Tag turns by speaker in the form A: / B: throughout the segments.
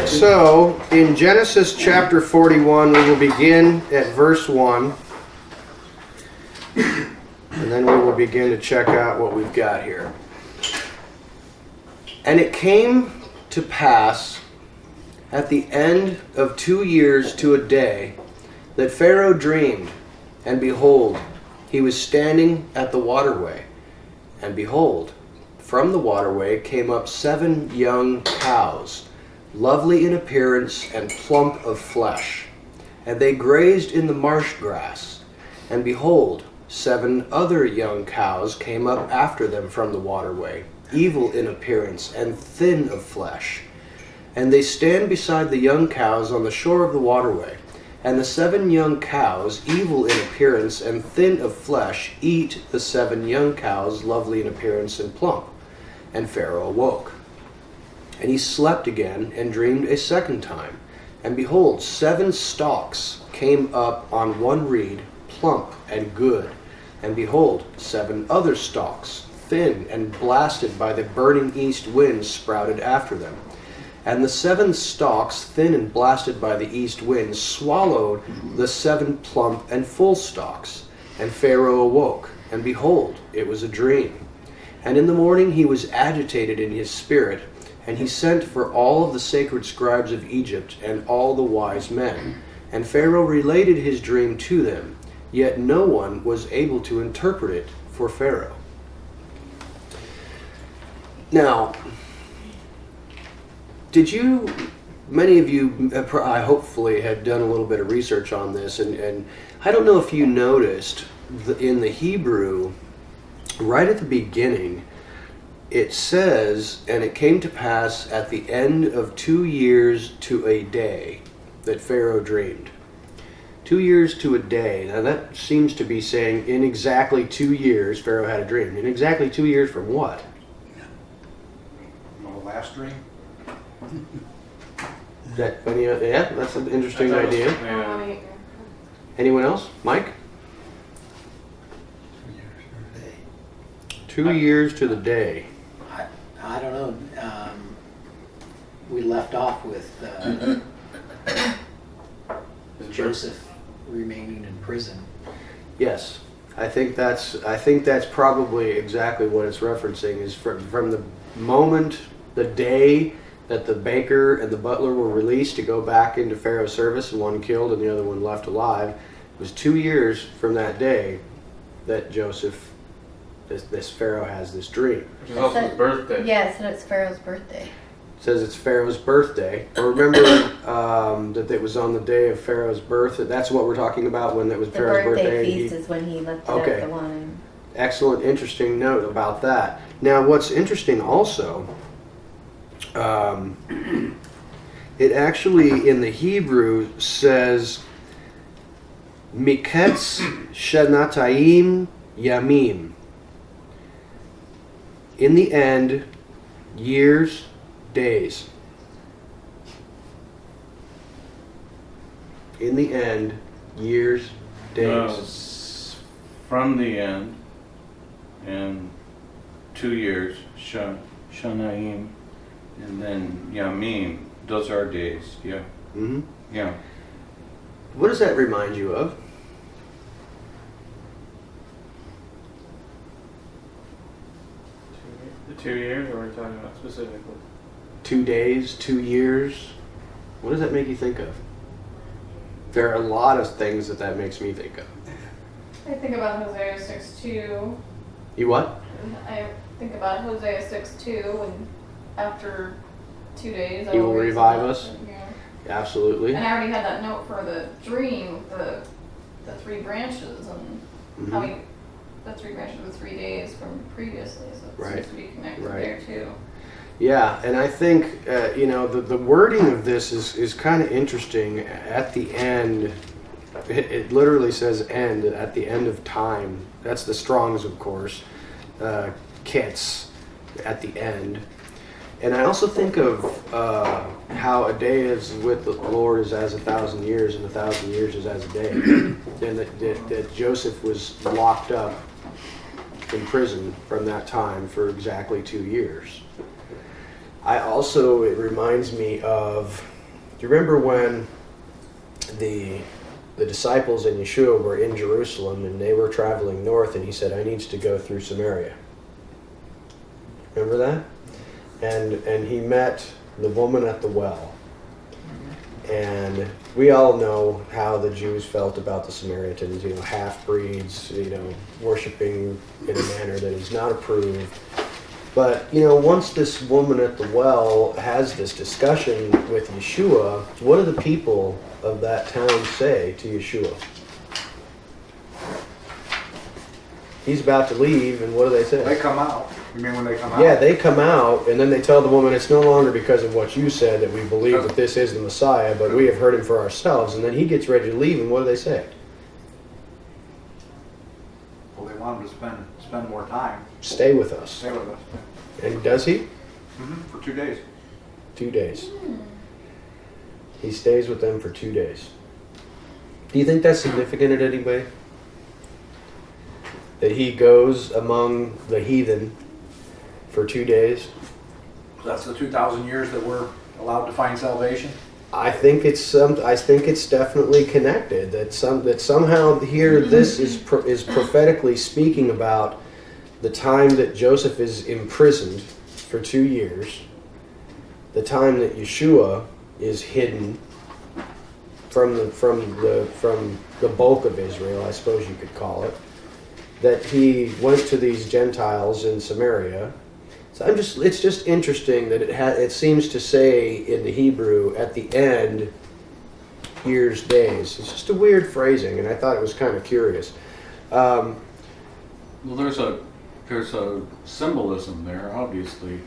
A: So, in Genesis chapter 41, we will begin at verse 1. And then we will begin to check out what we've got here. And it came to pass at the end of 2 years to a day that Pharaoh dreamed, and behold, he was standing at the waterway. And behold, from the waterway came up 7 young cows, lovely in appearance and plump of flesh. And they grazed in the marsh grass. And behold, 7 other young cows came up after them from the waterway, evil in appearance and thin of flesh. And they stand beside the young cows on the shore of the waterway. And the 7 young cows, evil in appearance and thin of flesh, eat the 7 young cows, lovely in appearance and plump. And Pharaoh awoke. And he slept again and dreamed a second time. And behold, 7 stalks came up on one reed, plump and good. And behold, 7 other stalks, thin and blasted by the burning east wind, sprouted after them. And the 7 stalks, thin and blasted by the east wind, swallowed the 7 plump and full stalks. And Pharaoh awoke, and behold, it was a dream. And in the morning he was agitated in his spirit, and he sent for all of the sacred scribes of Egypt and all the wise men. And Pharaoh related his dream to them, yet no one was able to interpret it for Pharaoh. Now, many of you hopefully had done a little bit of research on this, and I don't know if you noticed, in the Hebrew, right at the beginning, it says, and it came to pass at the end of 2 years to a day that Pharaoh dreamed. 2 years to a day. Now that seems to be saying in exactly 2 years Pharaoh had a dream. In exactly 2 years from what?
B: The last dream?
A: Yeah, that's an interesting idea.
C: Yeah.
A: Anyone else? Mike? 2 years to the day.
D: I don't know. We left off with Joseph remaining in prison.
A: Yes, I think that's probably exactly what it's referencing. Is from the moment, the day that the baker and the butler were released to go back into Pharaoh's service, and one killed and the other one left alive. It was 2 years from that day that Joseph, this Pharaoh, has this dream.
C: Which is also his birthday.
E: Yeah, so it's Pharaoh's birthday.
A: It says it's Pharaoh's birthday. Remember that it was on the day of Pharaoh's birth. That's what we're talking about, when it was
E: The
A: Pharaoh's birthday.
E: birthday feast is when he lifted up the wine.
A: Excellent, interesting note about that. Now, what's interesting also, it actually in the Hebrew says Miketz Shanatayim Yamim. In the end, years, days. In the end, years, days.
F: From the end, and 2 years, Shanaim, and then Yamim. Those are days, yeah.
A: Mm-hmm.
F: Yeah.
A: What does that remind you of?
C: The 2 years, or are we talking about specifically?
A: 2 days, 2 years. What does that make you think of? There are a lot of things that makes me think of.
G: I think about Hosea 6:2.
A: You what?
G: I think about Hosea 6:2, and after 2 days,
A: He will revive us.
G: Yeah.
A: Absolutely.
G: And I already had that note for the dream, the 3 branches, and how the 3 branches were 3 days from previously, so it seems to be connected there too.
A: Yeah, and I think the wording of this is kind of interesting. At the end, it literally says "end" at the end of time. That's the Strong's, of course. Kits at the end. And I also think of how a day is with the Lord is as 1,000 years, and 1,000 years is as a day. And that Joseph was locked up in prison from that time for exactly 2 years. It reminds me of you remember when the disciples and Yeshua were in Jerusalem and they were traveling north, and he said, I need to go through Samaria? Remember that? And he met the woman at the well. And we all know how the Jews felt about the Samaritans, half-breeds, worshiping in a manner that is not approved. But, once this woman at the well has this discussion with Yeshua, what do the people of that town say to Yeshua? He's about to leave, and what do they say?
B: They come out. You mean when they come out?
A: Yeah, they come out, and then they tell the woman, it's no longer because of what you said that we believe that this is the Messiah, but we have heard him for ourselves. And then he gets ready to leave, and what do they say?
B: Well, they want him to spend more time.
A: Stay with us.
B: Stay with us.
A: And does he?
B: For 2 days.
A: 2 days. He stays with them for 2 days. Do you think that's significant in any way? That he goes among the heathen for 2 days?
B: That's the 2,000 years that we're allowed to find salvation.
A: I think it's definitely connected. That somehow here this is prophetically speaking about the time that Joseph is imprisoned for 2 years, the time that Yeshua is hidden from the bulk of Israel, I suppose you could call it, that he went to these Gentiles in Samaria. So it's just interesting that it seems to say in the Hebrew at the end, years, days. It's just a weird phrasing, and I thought it was kind of curious.
F: Well, there's a symbolism there, obviously.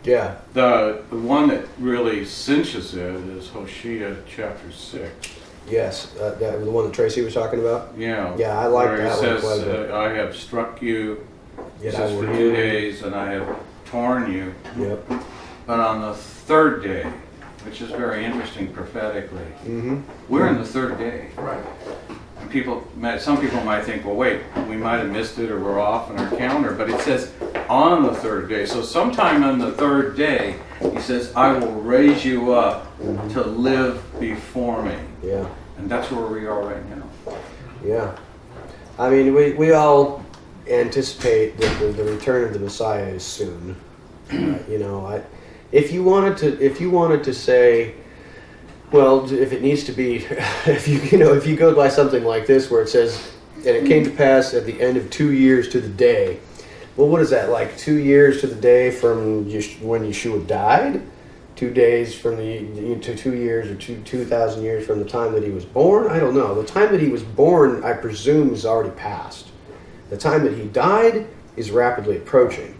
A: Yeah.
F: The one that really cinches it is Hosea chapter 6.
A: Yes, the one that Tracy was talking about.
F: Yeah.
A: Yeah, I like
F: where
A: that
F: it
A: one quite a
F: says,
A: bit.
F: I have struck you,
A: Yet
F: it
A: I
F: says
A: will
F: for
A: heal
F: 2
A: you.
F: days, and I have torn you.
A: Yep.
F: But on the third day, which is very interesting prophetically,
A: Mm-hmm.
F: we're in the third day.
B: Right.
F: And some people might think, well, wait, we might have missed it or we're off in our calendar, but it says on the third day. So sometime on the third day, he says, I will raise you up to live before me.
A: Yeah.
F: And that's where we are right now.
A: Yeah. I mean, we all anticipate that the return of the Messiah is soon. If you wanted to say, well, if it needs to be, if you go by something like this where it says, and it came to pass at the end of 2 years to the day. Well, what is that, like 2 years to the day from when Yeshua died? 2 days from to 2 years or 2,000 years from the time that he was born? I don't know. The time that he was born, I presume, is already passed. The time that he died is rapidly approaching.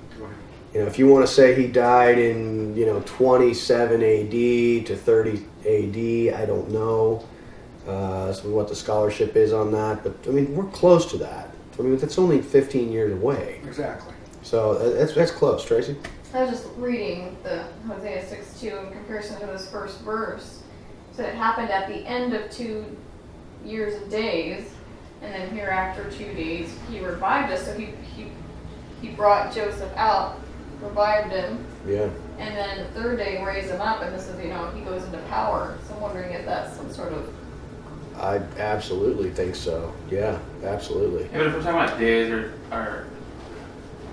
A: If you want to say he died in, 27 AD to 30 AD, I don't know what the scholarship is on that. But, I mean, we're close to that. I mean, that's only 15 years away.
B: Exactly.
A: So that's close, Tracy.
G: I was just reading the Hosea 6:2 in comparison to this first verse. So it happened at the end of 2 years and days, and then here after 2 days he revived us. So he brought Joseph out, revived him,
A: Yeah.
G: and then the third day raised him up, and this is, he goes into power. So I'm wondering if that's some sort of...
A: I absolutely think so. Yeah, absolutely.
C: Yeah, but if we're talking about days or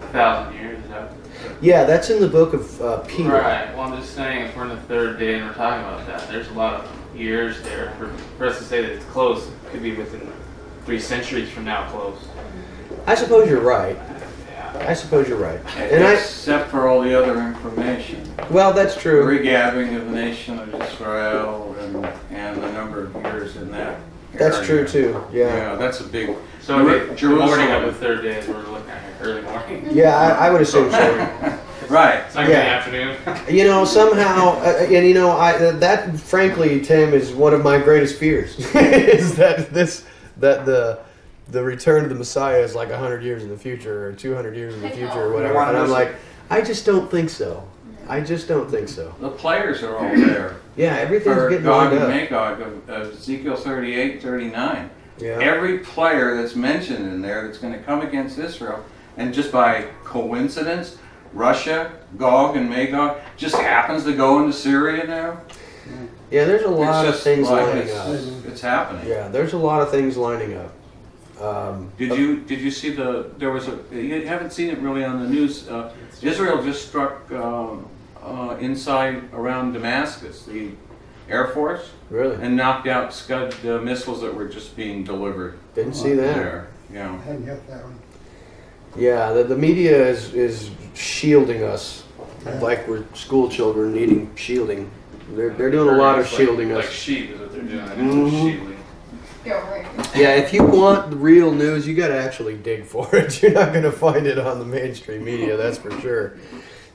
C: 1,000 years, is that?
A: Yeah, that's in the book of Peter.
C: Right. Well, I'm just saying, if we're in the third day and we're talking about that, there's a lot of years there for us to say that it's close. It could be within 3 centuries from now, close.
A: I suppose you're right.
C: Yeah.
A: I suppose you're right.
F: Except for all the other information.
A: Well, that's true.
F: Regathering of the nation of Israel and the number of years in that
A: That's
F: area.
A: true too. Yeah.
F: Yeah, that's a big...
C: So the morning of
F: Jerusalem.
C: the third day is what we're looking at here, early morning.
A: Yeah, I would assume so.
F: Right.
C: It's not
A: Yeah.
C: gonna be afternoon.
A: Somehow, that frankly, Tim, is one of my greatest fears. Is that the return of the Messiah is like 100 years in the future or 200 years in the future or whatever. And I'm like, I just don't think so. I just don't think so.
F: The players are all there.
A: Yeah, everything's
F: For
A: getting
F: Gog
A: lined
F: and
A: up.
F: Magog of Ezekiel 38, 39.
A: Yeah.
F: Every player that's mentioned in there that's going to come against Israel, and just by coincidence, Russia, Gog and Magog, just happens to go into Syria now.
A: Yeah, there's a lot of
F: just
A: things
F: like
A: lining up.
F: it's happening.
A: Yeah, there's a lot of things lining up.
F: Did you see there was you haven't seen it really on the news. Israel just struck inside around Damascus, the Air Force,
A: Really?
F: and knocked out Scud missiles that were just being delivered
A: Didn't see that.
F: there. Yeah.
H: I hadn't got that one.
A: Yeah, the media is shielding us like we're school children needing shielding. They're doing a lot of shielding
C: like
A: us.
C: sheep is what they're doing.
A: Mhm.
C: Shielding.
G: Yeah, right.
A: Yeah, if you want the real news, you got to actually dig for it. You're not going to find it on the mainstream media, that's for sure.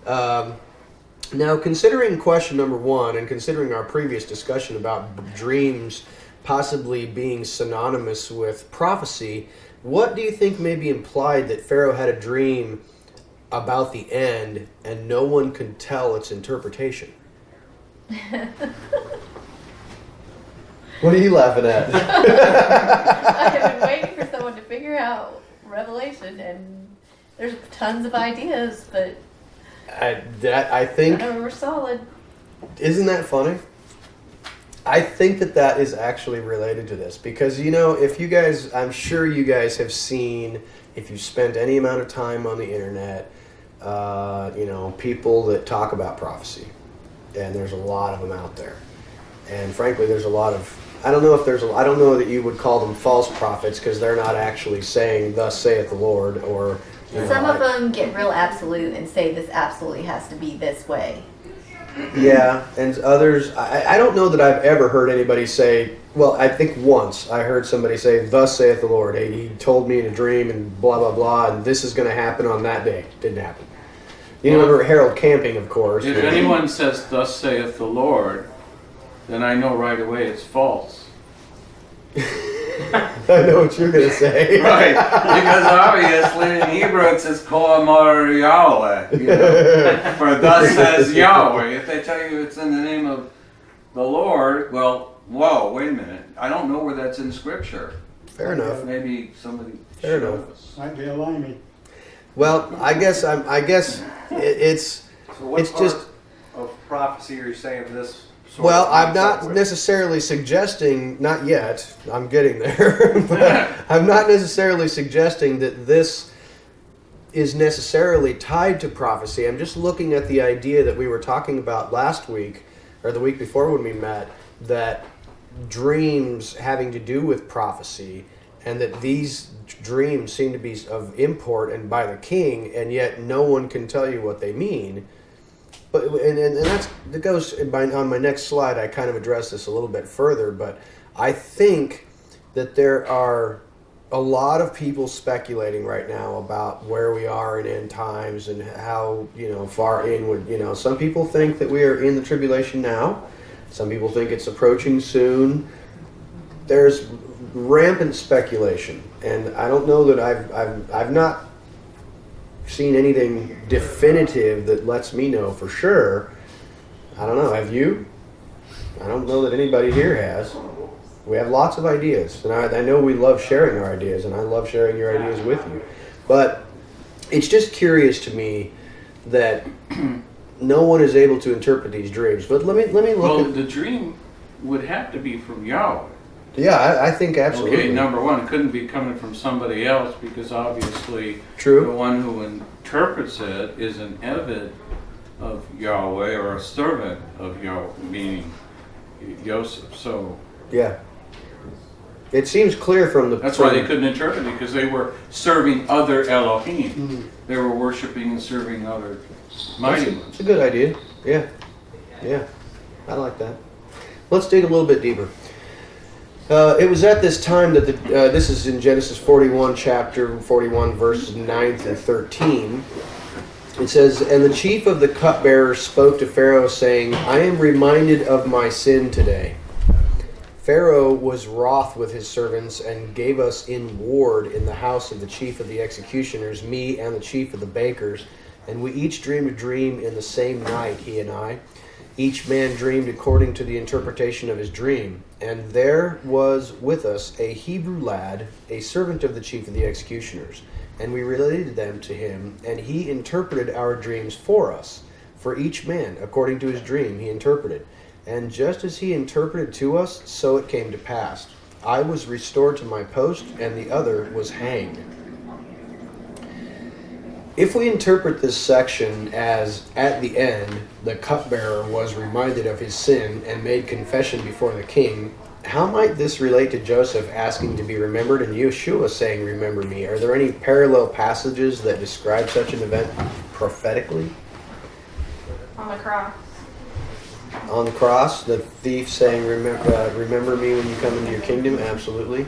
A: Now, considering question number 1 and considering our previous discussion about dreams possibly being synonymous with prophecy, what do you think may be implied that Pharaoh had a dream about the end and no one could tell its interpretation? What are you laughing at?
E: I have been waiting for someone to figure out Revelation, and there's tons of ideas, but
A: I think,
E: none of them are solid.
A: isn't that funny? I think that is actually related to this because, if you guys, I'm sure you guys have seen, if you spent any amount of time on the internet, people that talk about prophecy, and there's a lot of them out there. And frankly, there's a lot of, I don't know that you would call them false prophets because they're not actually saying, "Thus saith the Lord," or,
E: Some of them get real absolute and say this absolutely has to be this way.
A: yeah, and others, I don't know that I've ever heard anybody say, well, I think once I heard somebody say, "Thus saith the Lord." Hey, he told me in a dream and blah, blah, blah, and this is going to happen on that day. Didn't happen. You remember Harold Camping, of course.
F: If anyone says, "Thus saith the Lord," then I know right away it's false.
A: I know what you're going to say.
F: Right, because obviously in Hebrew it says Kol Amar Yahweh, for thus says Yahweh. If they tell you it's in the name of the Lord, well, whoa, wait a minute. I don't know where that's in Scripture.
A: Fair enough.
F: Maybe somebody
A: Fair
F: show
A: enough.
F: us.
H: Might be a limey.
A: Well, I guess it's
B: So what
A: It's
B: part
A: just-
B: of prophecy are you saying this? Sort
A: well,
B: of
A: I'm
B: lines
A: not
B: up with?
A: necessarily suggesting, not yet. I'm getting there. But I'm not necessarily suggesting that this is necessarily tied to prophecy. I'm just looking at the idea that we were talking about last week or the week before when we met, that dreams having to do with prophecy, and that these dreams seem to be of import and by the king, and yet no one can tell you what they mean. But that goes on my next slide. I kind of address this a little bit further, but I think that there are a lot of people speculating right now about where we are in end times and how far in would some people think that we are in the tribulation now. Some people think it's approaching soon. There's rampant speculation, and I don't know that I've not seen anything definitive that lets me know for sure. I don't know. Have you? I don't know that anybody here has. We have lots of ideas, and I know we love sharing our ideas, and I love sharing your ideas with you. But it's just curious to me that no one is able to interpret these dreams. But let me look
F: Well,
A: at.
F: the dream would have to be from Yahweh.
A: Yeah, I think absolutely.
F: Okay, number one, it couldn't be coming from somebody else because obviously
A: True.
F: the one who interprets it is an Eved of Yahweh or a servant of Yahweh, meaning Yosef. So
A: Yeah. It seems clear from the.
F: that's why they couldn't interpret it, because they were serving other Elohim.
A: Mm-hmm.
F: They were worshiping and serving other mighty ones.
A: It's a good idea. Yeah. Yeah. I like that. Let's dig a little bit deeper. It was at this time that this is in Genesis 41, chapter 41, verses 9 through 13. It says, "And the chief of the cupbearers spoke to Pharaoh, saying, I am reminded of my sin today. Pharaoh was wroth with his servants and gave us in ward in the house of the chief of the executioners, me and the chief of the bakers. And we each dreamed a dream in the same night, he and I. Each man dreamed according to the interpretation of his dream. And there was with us a Hebrew lad, a servant of the chief of the executioners. And we related them to him, and he interpreted our dreams for us. For each man, according to his dream, he interpreted. And just as he interpreted to us, so it came to pass. I was restored to my post, and the other was hanged. If we interpret this section as, at the end, the cupbearer was reminded of his sin and made confession before the king, how might this relate to Joseph asking to be remembered and Yeshua saying, remember me? Are there any parallel passages that describe such an event prophetically?
G: On the cross.
A: On the cross, the thief saying, remember me when you come into your kingdom? Absolutely.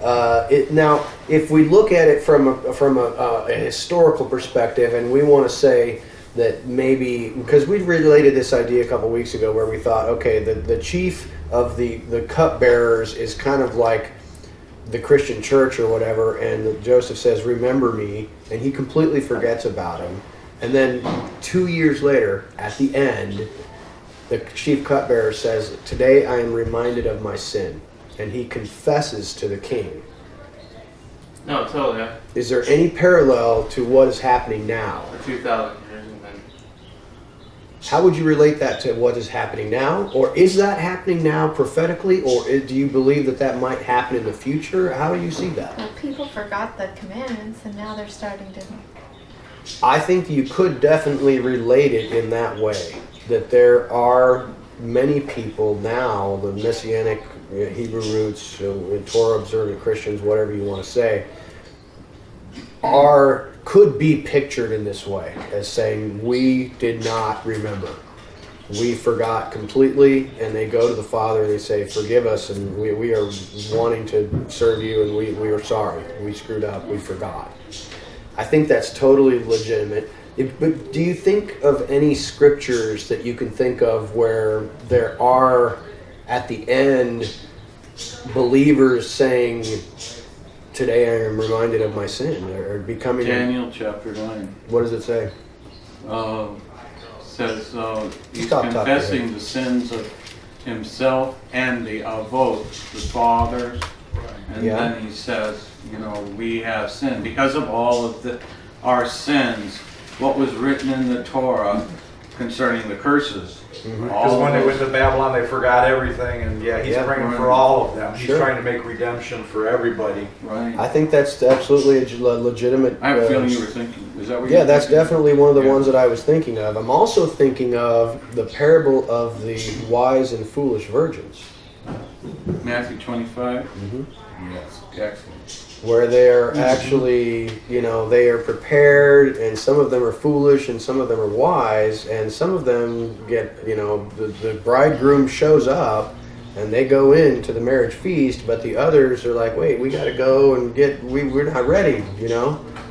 A: Now, if we look at it from a historical perspective, and we want to say that maybe, because we related this idea a couple weeks ago where we thought, okay, the chief of the cupbearers is kind of like the Christian church or whatever, and Joseph says, remember me, and he completely forgets about him. And then 2 years later, at the end, the chief cupbearer says, today I am reminded of my sin. And he confesses to the king.
C: No, totally. Yeah.
A: Is there any parallel to what is happening now?
C: For 2,000 years, and then
A: How would you relate that to what is happening now? Or is that happening now prophetically? Or do you believe that that might happen in the future? How do you see that?
E: Well, people forgot the commandments, and now they're starting to.
A: I think you could definitely relate it in that way. That there are many people now, the Messianic Hebrew roots, Torah observant Christians, whatever you want to say, could be pictured in this way as saying, we did not remember. We forgot completely, and they go to the Father and they say, forgive us, and we are wanting to serve you, and we are sorry. We screwed up. We forgot. I think that's totally legitimate. But do you think of any scriptures that you can think of where there are, at the end, believers saying, today I am reminded of my sin, or becoming...
F: Daniel chapter 9.
A: What does it say?
F: Says he's
A: Stop talking,
F: confessing the sins of himself and the avot, the fathers. And
A: Yeah.
F: then he says, we have sinned because of all of our sins. What was written in the Torah concerning the curses.
B: Because when they went to Babylon, they forgot everything, and he's
A: Yeah.
B: praying for all of them. He's
A: Sure.
B: trying to make redemption for everybody.
F: Right.
A: I think that's absolutely a legitimate...
F: I have a feeling you were thinking. Is that what you
A: Yeah,
F: were
A: that's
F: thinking?
A: definitely one of the
F: Yeah.
A: ones that I was thinking of. I'm also thinking of the parable of the wise and foolish virgins.
F: Matthew 25?
A: Mm-hmm.
F: Yes. Excellent.
A: Where they're actually, they are prepared, and some of them are foolish, and some of them are wise, and some of them get, the bridegroom shows up, and they go into the marriage feast, but the others are like, wait, we got to go and we're not ready,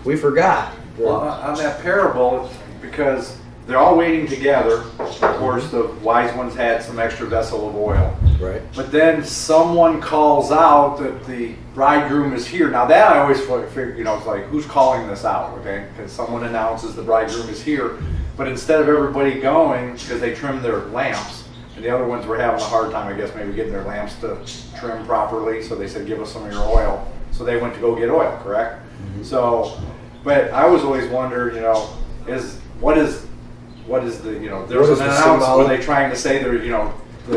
A: we forgot.
B: Well, on that parable, because they're all waiting together. Of course, the wise ones had some extra vessel of oil.
A: Right.
B: But then someone calls out that the bridegroom is here. Now that I always figure, it's like, who's calling this out, okay? Because someone announces the bridegroom is here. But instead of everybody going, because they trimmed their lamps, and the other ones were having a hard time, I guess, maybe getting their lamps to trim properly, so they said, give us some of your oil. So they went to go get oil, correct?
A: Mm-hmm.
B: So, but I was always wondered, what is the, there was an announcement, were they trying to say they're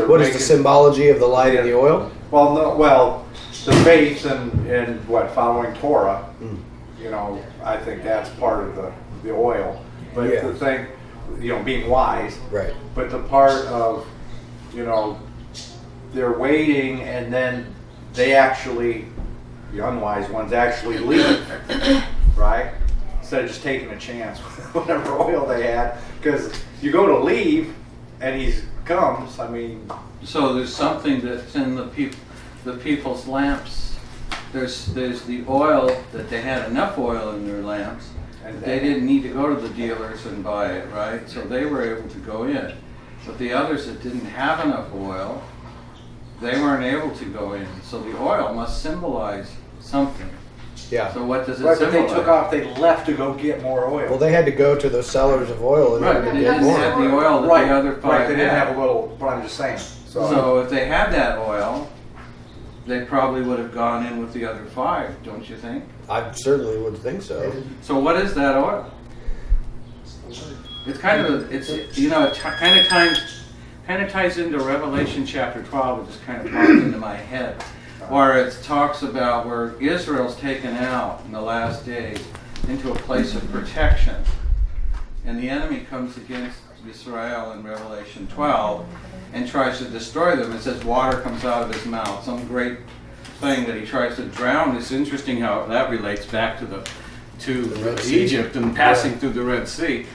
A: What is the symbology of the light and the oil?
B: Well, no, the faith and what, following Torah, I think that's part of the oil. But
A: Yeah.
B: the thing, being wise.
A: Right.
B: But the part of, they're waiting, and then they actually, the unwise ones actually leave, right? Instead of just taking a chance with whatever oil they had. Because you go to leave, and he comes,
F: So there's something that's in the people's lamps. There's the oil that they had enough oil in their lamps.
B: and
F: They didn't need to go to the dealers and buy it, right? So they were able to go in. But the others that didn't have enough oil, they weren't able to go in. So the oil must symbolize something.
A: Yeah.
F: So what does it
B: Right, but
F: symbolize?
B: they took off, they left to go get more oil.
A: Well, they had to go to the sellers of oil in
F: Right,
A: order
F: but
A: to
F: they
A: get
F: didn't
A: more.
F: have the oil that
B: Right,
F: the other
B: right,
F: five
B: they didn't
F: had.
B: have a little, but I'm just saying.
F: So if they had that oil, they probably would have gone in with the other five, don't you think?
A: I certainly would think so.
F: So what is that oil? It's kind of kind of ties into Revelation chapter 12. It just kind of popped into my head, where it talks about where Israel's taken out in the last days into a place of protection. And the enemy comes against Israel in Revelation 12 and tries to destroy them. It says water comes out of his mouth, some great thing that he tries to drown. It's interesting how that relates back to
A: The Red Sea.
F: Egypt and passing through the Red Sea.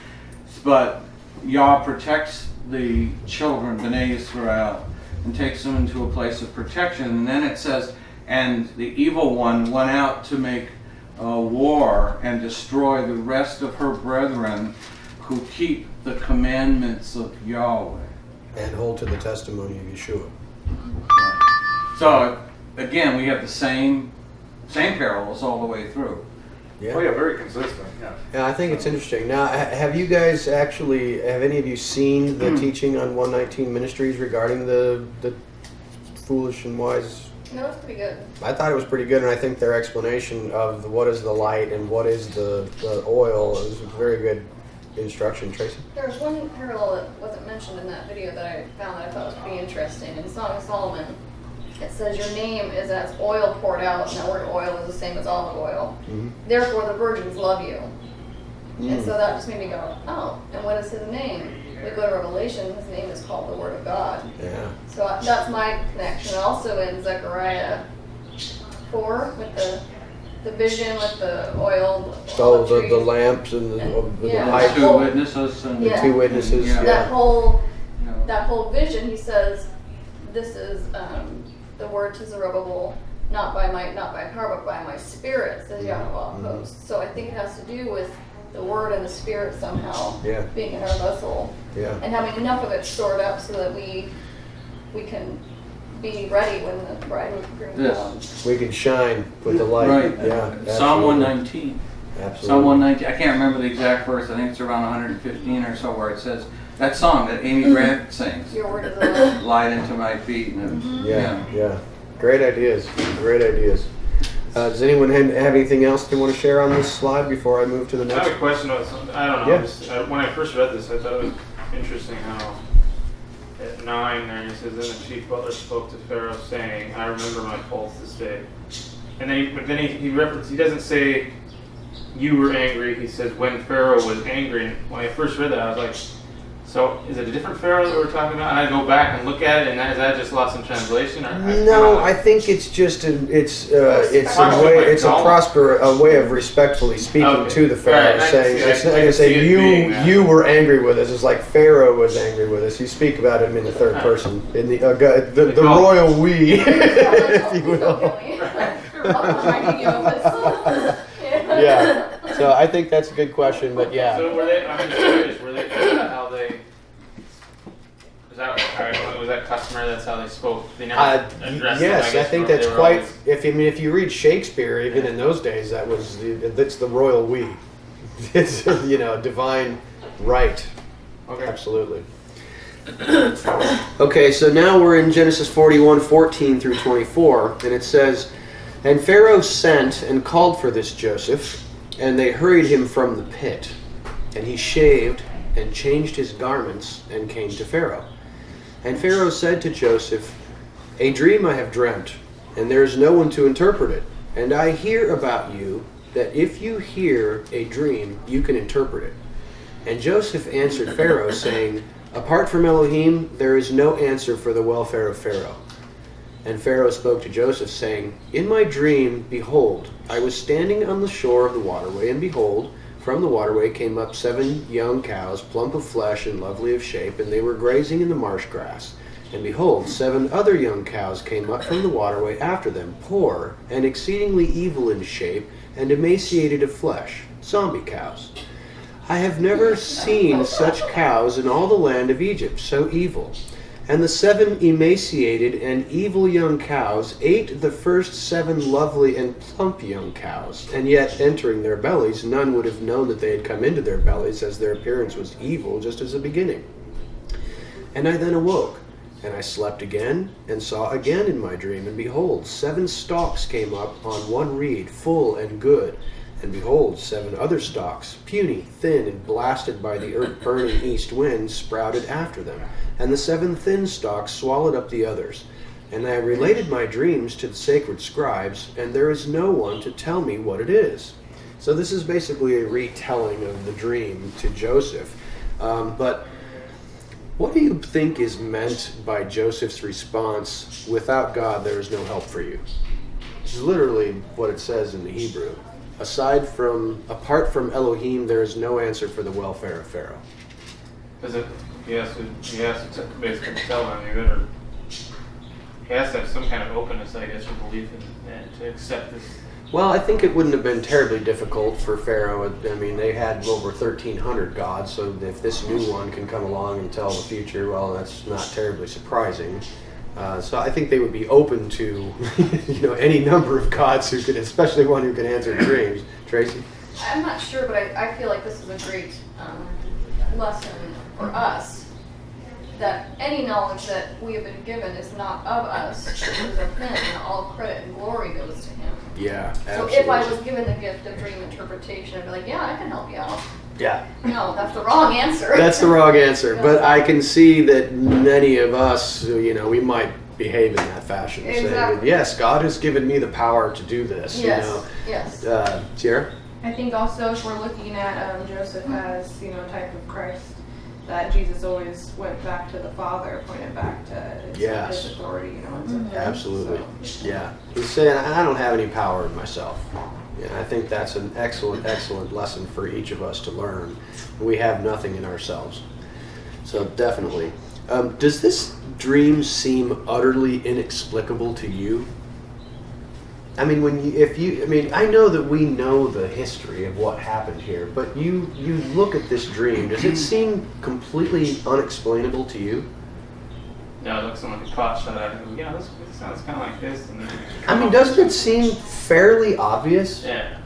F: But Yah protects the children, Bnei Israel, and takes them into a place of protection. And then it says, and the evil one went out to make war and destroy the rest of her brethren who keep the commandments of Yahweh.
A: And hold to the testimony of Yeshua.
F: So again, we have the same parallels all the way through.
A: Yeah.
B: Oh yeah, very consistent. Yeah.
A: Yeah, I think it's interesting. Now, have you guys actually, have any of you seen the teaching on 119 Ministries regarding the foolish and wise?
G: No, it's pretty good.
A: I thought it was pretty good, and I think their explanation of what is the light and what is the oil is a very good instruction. Tracy?
G: There was one parallel that wasn't mentioned in that video that I found that I thought was pretty interesting. In Song of Solomon, it says your name is as oil poured out, and that word oil is the same as olive oil.
A: Mm-hmm.
G: Therefore, the virgins love you. And
A: Mm.
G: so that just made me go, oh, and what is his name? We go to Revelation, his name is called the Word of God.
A: Yeah.
G: So that's my connection. Also in Zechariah 4 with the vision with the oil.
A: Oh,
G: olive
A: the
G: trees.
A: lamps and the
G: Yeah.
A: light.
F: Two witnesses and
G: Yeah.
A: Two witnesses.
F: Yeah.
G: That
A: Yeah.
G: whole vision, he says, this is the word to Zerubbabel, not by might, not by power, but by my spirit, says Yehovah of hosts. So I think it has to do with the word and the spirit somehow
A: Yeah.
G: being in our vessel
A: Yeah.
G: and having enough of it stored up so that we can be ready when the bridegroom
F: Yes.
G: comes.
A: We can shine with the light.
F: Right.
A: Yeah.
F: Psalm
A: absolutely.
F: 119.
A: Absolutely.
F: Psalm 119. I can't remember the exact verse. I think it's around 115 or so, where it says that song that Amy Grant sings,
G: Your word is a
F: "Light into my feet." And
A: Yeah. Great ideas. Great ideas. Does anyone have anything else they want to share on this slide before I move to the
C: I
A: next?
C: have a question about something. I don't know.
A: Yeah.
C: When I first read this, I thought it was interesting how at 9 there he says, then the chief butler spoke to Pharaoh saying, I remember my faults this day. And then he doesn't say you were angry. He says when Pharaoh was angry. And when I first read that, I was like, so is it a different Pharaoh that we're talking about? And I go back and look at it, and is that just lost in translation? Or
A: No, I think it's just it's a way of respectfully speaking to the Pharaoh,
C: Right, I
A: saying
C: can
A: it's
C: see-
A: not
C: I
A: going to
C: can see
A: say
C: it being that.
A: you were angry with us. It's like Pharaoh was angry with us. You speak about him in the third person, in the royal we, if you will. Yeah. So I think that's a good question, but yeah.
C: So were they? I'm just curious. Were they? Is that how they? Was that customer? That's how they spoke. They never addressed it,
A: Yes, I
C: guess,
A: think
C: they
A: that's
C: were
A: quite.
C: always-
A: If you read Shakespeare, even in those days, that's the royal we. It's divine right.
C: Okay.
A: Absolutely. Okay, so now we're in Genesis 41:14 through 24, and it says, "And Pharaoh sent and called for this Joseph, and they hurried him from the pit. And he shaved and changed his garments and came to Pharaoh. And Pharaoh said to Joseph, A dream I have dreamt, and there is no one to interpret it. And I hear about you that if you hear a dream, you can interpret it. And Joseph answered Pharaoh, saying, Apart from Elohim, there is no answer for the welfare of Pharaoh. And Pharaoh spoke to Joseph, saying, In my dream, behold, I was standing on the shore of the waterway, and behold, from the waterway came up 7 young cows, plump of flesh and lovely of shape, and they were grazing in the marsh grass. And behold, 7 other young cows came up from the waterway after them, poor and exceedingly evil in shape, and emaciated of flesh, zombie cows. I have never seen such cows in all the land of Egypt, so evil. And the 7 emaciated and evil young cows ate the first 7 lovely and plump young cows, and yet entering their bellies, none would have known that they had come into their bellies, as their appearance was evil just as the beginning. And I then awoke, and I slept again, and saw again in my dream, and behold, 7 stalks came up on one reed, full and good, And behold, 7 other stalks, puny, thin, and blasted by the burning east wind, sprouted after them. And the 7 thin stalks swallowed up the others. And I related my dreams to the sacred scribes, and there is no one to tell me what it is. So this is basically a retelling of the dream to Joseph. But what do you think is meant by Joseph's response, without God there is no help for you? This is literally what it says in the Hebrew. Apart from Elohim, there is no answer for the welfare of Pharaoh.
C: Because he has to basically tell them you're gonna. He has to have some kind of openness, I guess, or belief and to accept this.
A: Well, I think it wouldn't have been terribly difficult for Pharaoh. I mean, they had over 1,300 gods, so if this new one can come along and tell the future, well, that's not terribly surprising. So I think they would be open to, any number of gods who could, especially one who can answer dreams. Tracy?
G: I'm not sure, but I feel like this is a great lesson for us, that any knowledge that we have been given is not of us, it is of Him, and all credit and glory goes to Him.
A: Yeah, absolutely.
G: So if I was given the gift of dream interpretation, I'd be like, yeah, I can help you out.
A: Yeah.
G: No, that's the wrong answer.
A: That's the wrong answer, but I can see that many of us, we might behave in that fashion.
G: Exactly.
A: Saying, yes, God has given me the power to do this.
G: Yes, yes.
A: Sierra?
H: I think also if we're looking at Joseph as, a type of Christ, that Jesus always went back to the Father, pointed back to his authority, and to Him.
A: Absolutely.
H: So.
A: Yeah. He's saying, I don't have any power in myself. And I think that's an excellent, excellent lesson for each of us to learn. We have nothing in ourselves. So definitely. Does this dream seem utterly inexplicable to you? I mean, I know that we know the history of what happened here, but you look at this dream, does it seem completely unexplainable to you?
C: Yeah, it looks like a pot shot at him. Yeah, this sounds kind of like this. And then
A: Doesn't it seem fairly obvious?
C: Yeah.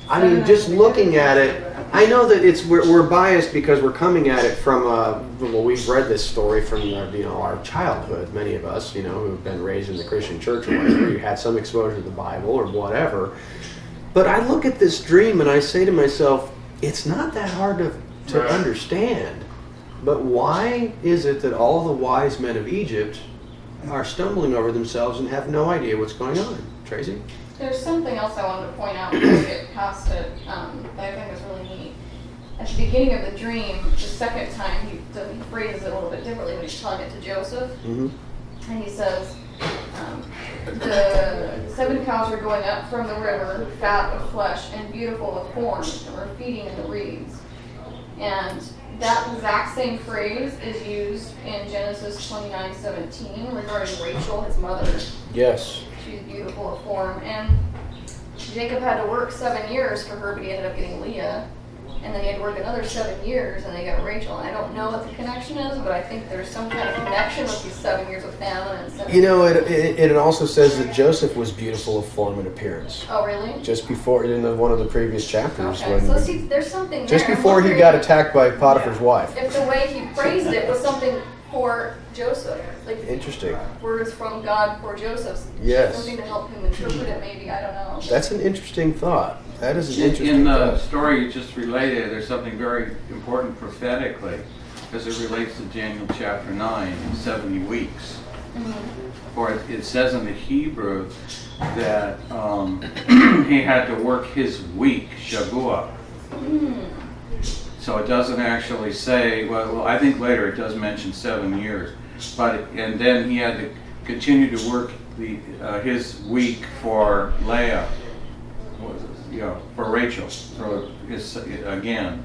A: I mean, just looking at it, I know that we're biased because we're coming at it from we've read this story from our childhood. Many of us, who've been raised in the Christian church or whatever, you had some exposure to the Bible or whatever. But I look at this dream and I say to myself, it's not that hard to understand. But why is it that all the wise men of Egypt are stumbling over themselves and have no idea what's going on? Tracy?
G: There's something else I wanted to point out before we get past it that I think is really neat. At the beginning of the dream, the second time, he phrases it a little bit differently when he's telling it to Joseph.
A: Mm-hmm.
G: And he says, the 7 cows were going up from the river, fat of flesh and beautiful of form, and were feeding in the reeds. And that exact same phrase is used in Genesis 29:17 regarding Rachel, his mother.
A: Yes.
G: She's beautiful of form. And Jacob had to work 7 years for her, but he ended up getting Leah. And then he had to work another 7 years, and they got Rachel. And I don't know what the connection is, but I think there's some kind of connection with these 7 years of famine and 7
A: it also says that Joseph was beautiful of form and appearance.
G: Oh, really?
A: Just before, in one of the previous chapters.
G: Okay, so see, there's something there.
A: Just
G: I'm
A: before he
G: wondering
A: got attacked by Potiphar's wife.
G: if the way he phrased it was something for Joseph. Like
A: Interesting.
G: words from God for Joseph.
A: Yes.
G: Something to help him interpret it, maybe. I don't know.
A: That's an interesting thought. That is an interesting
F: In the
A: thought.
F: story you just related, there's something very important prophetically, because it relates to Daniel chapter 9, 70 weeks. For it says in the Hebrew that he had to work his week, Shavuot. So it doesn't actually say, well, I think later it does mention 7 years. And then he had to continue to work his week for Leah. For Rachel, again.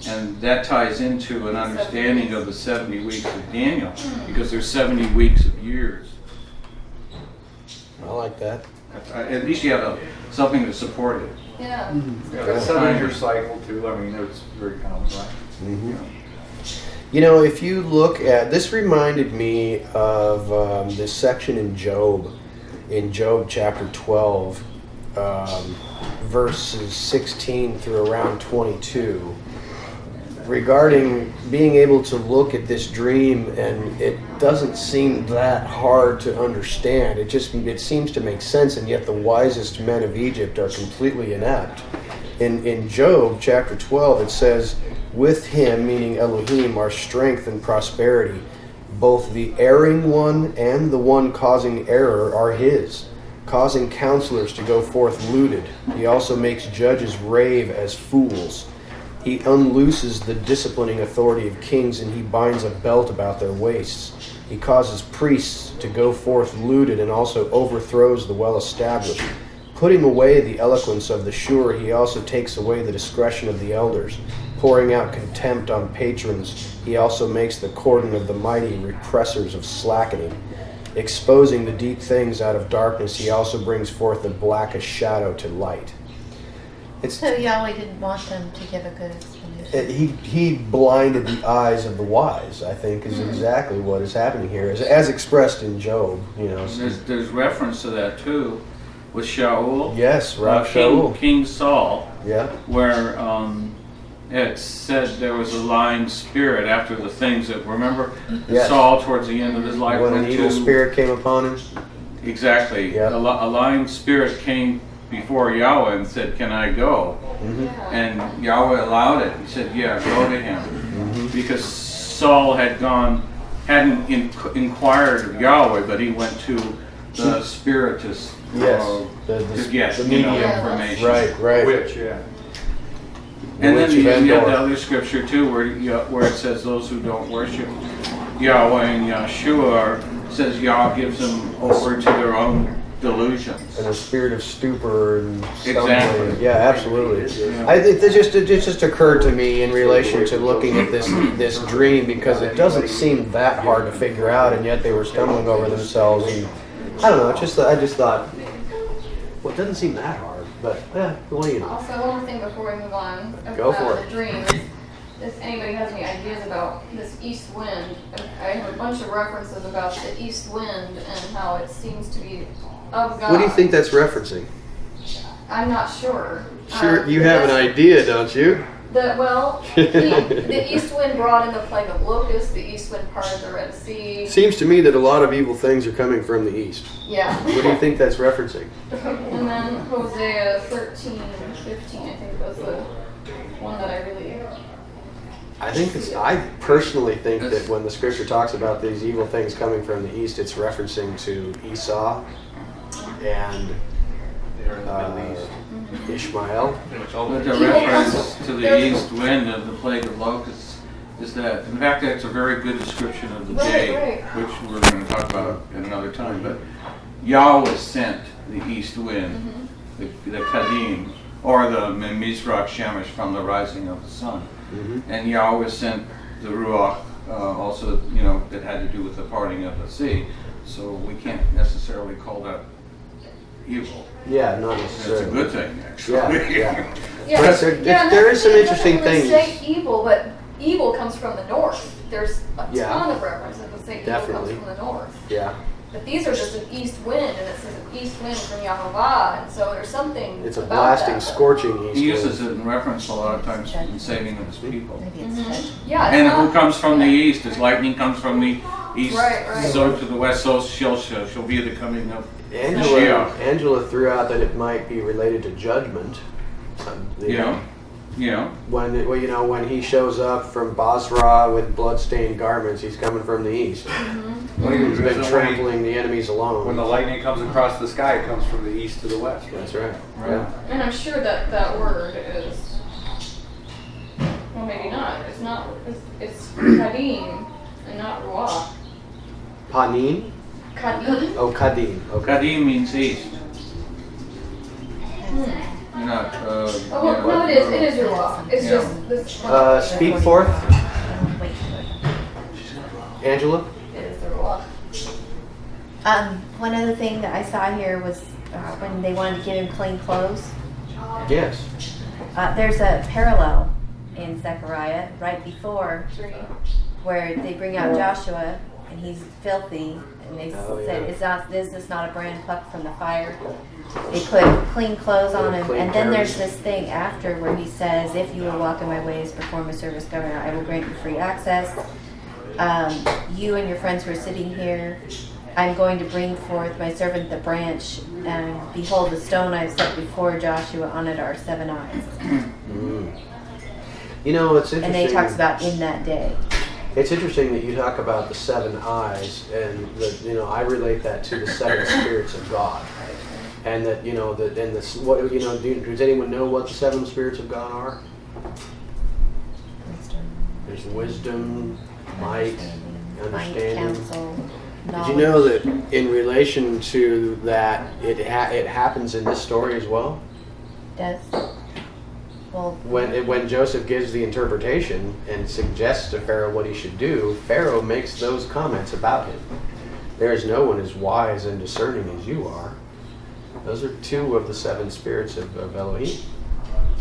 F: And that ties into an understanding of the 70 weeks of Daniel, because there's 70 weeks of years.
A: I like that.
F: At least you have something to support it.
G: Yeah.
B: Yeah, the 7-year cycle too. I mean, it's very common, right?
A: Mm-hmm. If you look at this, reminded me of this section in Job chapter 12. Verses 16 through around 22. regarding being able to look at this dream, and it doesn't seem that hard to understand. It seems to make sense, and yet the wisest men of Egypt are completely inept. In Job chapter 12, it says, with him, meaning Elohim, are strength and prosperity. Both the erring one and the one causing error are his, causing counselors to go forth looted. He also makes judges rave as fools. He unlooses the disciplining authority of kings, and he binds a belt about their waists. He causes priests to go forth looted, and also overthrows the well-established. Putting away the eloquence of the sure, he also takes away the discretion of the elders. Pouring out contempt on patrons, he also makes the cordon of the mighty repressors of slackening. Exposing the deep things out of darkness, he also brings forth the blackest shadow to light.
E: So Yahweh didn't want them to give a good explanation.
A: He blinded the eyes of the wise, I think, is exactly what is happening here, as expressed in Job.
F: There's reference to that too, with Shaul.
A: Yes, Shaul.
F: King Saul.
A: Yeah.
F: Where it said there was a lying spirit after the things that, remember,
A: Yes.
F: Saul towards the end of his life
A: When an evil spirit came upon him.
F: Exactly.
A: Yeah.
F: A lying spirit came before Yahweh and said, can I go?
A: Mm-hmm.
F: And Yahweh allowed it. He said, yeah, go to him.
A: Mm-hmm.
F: Because Saul hadn't inquired of Yahweh, but he went to the spiritist
A: Yes.
F: to get
A: the medium.
F: information.
A: Right.
B: Which, yeah.
F: And then
A: Witch
F: you
A: of
F: have the
A: Endor.
F: other scripture too, where it says those who don't worship Yahweh and Yeshua, says Yah gives them over to their own delusions.
A: And a spirit of stupor and stumbling.
F: Exactly.
A: Yeah, absolutely.
F: Yeah.
A: I think it just occurred to me in relation to looking at this dream, because it doesn't seem that hard to figure out, and yet they were stumbling over themselves. And I don't know. I just thought, well, it doesn't seem that hard. But what do you know?
G: Also, one more thing before we move on
A: Go
G: about
A: for it.
G: the dreams. If anybody has any ideas about this east wind, I have a bunch of references about the east wind and how it seems to be of God.
A: What do you think that's referencing?
G: I'm not sure.
A: Sure, you have an idea, don't you?
G: The east wind brought in the plague of locusts. The east wind parted the Red Sea.
A: Seems to me that a lot of evil things are coming from the east.
G: Yeah.
A: What do you think that's referencing?
G: And then Hosea 13, 15, I think was the one that I really...
A: I personally think that when the scripture talks about these evil things coming from the east, it's referencing to Esau and Ishmael.
F: But the reference to the east wind of the plague of locusts is that, in fact, that's a very good description of the day, which we're going to talk about at another time. But Yahweh sent the east wind, the Kadim, or the Mizrach Shemesh from the rising of the sun.
A: Mm-hmm.
F: And Yahweh sent the Ruach, also, that had to do with the parting of the sea. So we can't necessarily call that evil.
A: Yeah, not
F: It's
A: necessarily.
F: a good thing, actually.
A: Yeah.
G: Yeah,
A: But there is some interesting
G: doesn't really
A: things.
G: say evil, but evil comes from the north. There's a
A: Yeah.
G: ton of references that say evil
A: Definitely.
G: comes from the north.
A: Yeah.
G: But these are just an east wind, and it says an east wind from Yehovah, and so there's something
A: It's a
G: about
A: blasting,
G: that.
A: scorching east
F: He uses
A: wind.
F: it in reference a lot of times in saving of his people.
E: Maybe it's judgment.
G: Yeah, it's
F: And
G: not-
F: who comes from the east? As lightning comes from the east,
G: Right.
F: so to the west, so she'll be the coming of
A: Angela
F: Mashiach.
A: threw out that it might be related to judgment.
F: Yeah.
A: When he shows up from Basra with bloodstained garments, he's coming from the east. He's been trampling the enemies alone.
B: When the lightning comes across the sky, it comes from the east to the west.
A: That's right.
F: Right.
A: Yeah.
G: And I'm sure that word is, well, maybe not. It's not. It's Kadim and not Ruach.
A: Panim?
G: Kadim.
A: Oh, Kadim. Okay.
F: Kadim means east. You're not.
G: Oh, well, no, it is. It is Ruach. It's
F: Yeah.
G: just this.
A: Speak forth,
E: Wait.
A: Angela.
G: It is the Ruach.
E: One other thing that I saw here was when they wanted to give him clean clothes.
A: Yes.
E: There's a parallel in Zechariah right before
G: 3.
E: where they bring out Joshua and he's filthy. And they said, is this not a brand plucked from the fire? They put clean clothes on him. And then there's this thing after where he says, if you will walk in my ways, perform a service, governor, I will grant you free access. You and your friends who are sitting here, I'm going to bring forth my servant the branch, and behold, the stone I have set before Joshua, on it are 7 eyes.
A: You know, it's interesting.
E: And then he talks about in that day.
A: It's interesting that you talk about the 7 eyes, and I relate that to the 7 spirits of God, and that does anyone know what the 7 spirits of God are? There's wisdom, might, understanding.
E: Counsel,
A: did you know that in relation to that, it happens in this story as well?
E: Does. Well,
A: when Joseph gives the interpretation and suggests to Pharaoh what he should do, Pharaoh makes those comments about him. There is no one as wise and discerning as you are. Those are 2 of the 7 spirits of Elohim.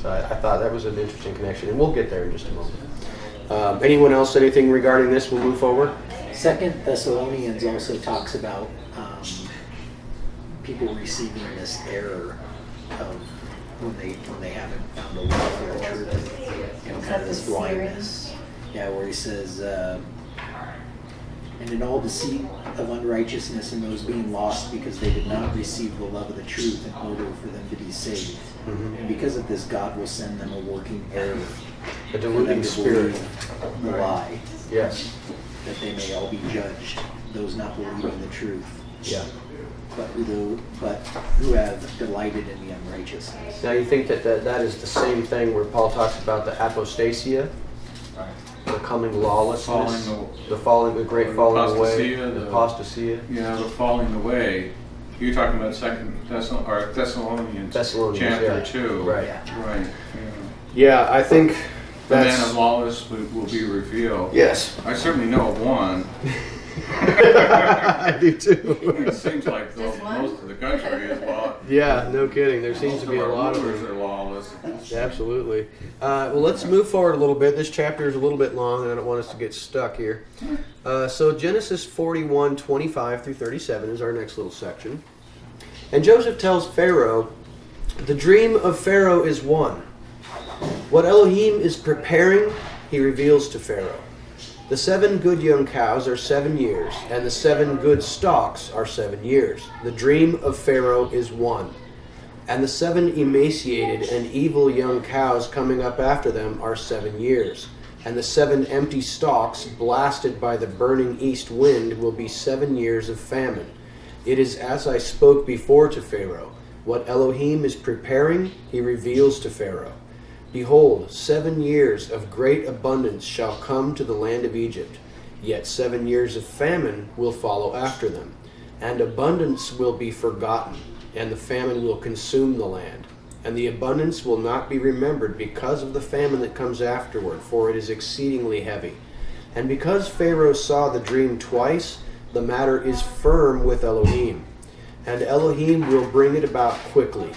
A: So I thought that was an interesting connection, and we'll get there in just a moment. Anyone else, anything regarding this? We'll move forward.
D: 2 Thessalonians also talks about people receiving this error of when they haven't found a love for the truth, kind of this blindness. Yeah, where he says, and in all deceit of unrighteousness in those being lost because they did not receive the love of the truth in order for them to be saved. Mm-hmm. And because of this, God will send them a working error,
A: a deluding spirit,
D: the lie.
A: Yes.
D: That they may all be judged, those not believing the truth.
A: Yeah.
D: But who have delighted in the unrighteousness.
A: Now you think that is the same thing where Paul talks about the apostasia, the coming lawlessness, the great falling away, the apostasia.
F: Yeah, the falling away. You're talking about Thessalonians chapter 2.
A: Right.
F: Right.
A: Yeah, I think
F: the man of lawless will be revealed.
A: Yes.
F: I certainly know of one.
A: I do too.
F: It seems like most of the country is lawless.
A: Yeah, no kidding. There seems to be a lot of them.
F: Are lawless.
A: Absolutely. Well, let's move forward a little bit. This chapter is a little bit long, and I don't want us to get stuck here. So Genesis 41, 25 through 37 is our next little section. And Joseph tells Pharaoh, the dream of Pharaoh is one. What Elohim is preparing, he reveals to Pharaoh. The 7 good young cows are 7 years, and the 7 good stalks are 7 years. The dream of Pharaoh is one. And the 7 emaciated and evil young cows coming up after them are 7 years. And the 7 empty stalks, blasted by the burning east wind, will be 7 years of famine. It is as I spoke before to Pharaoh. What Elohim is preparing, he reveals to Pharaoh. Behold, 7 years of great abundance shall come to the land of Egypt, yet 7 years of famine will follow after them, and abundance will be forgotten, and the famine will consume the land. And the abundance will not be remembered because of the famine that comes afterward, for it is exceedingly heavy. And because Pharaoh saw the dream twice, the matter is firm with Elohim, and Elohim will bring it about quickly.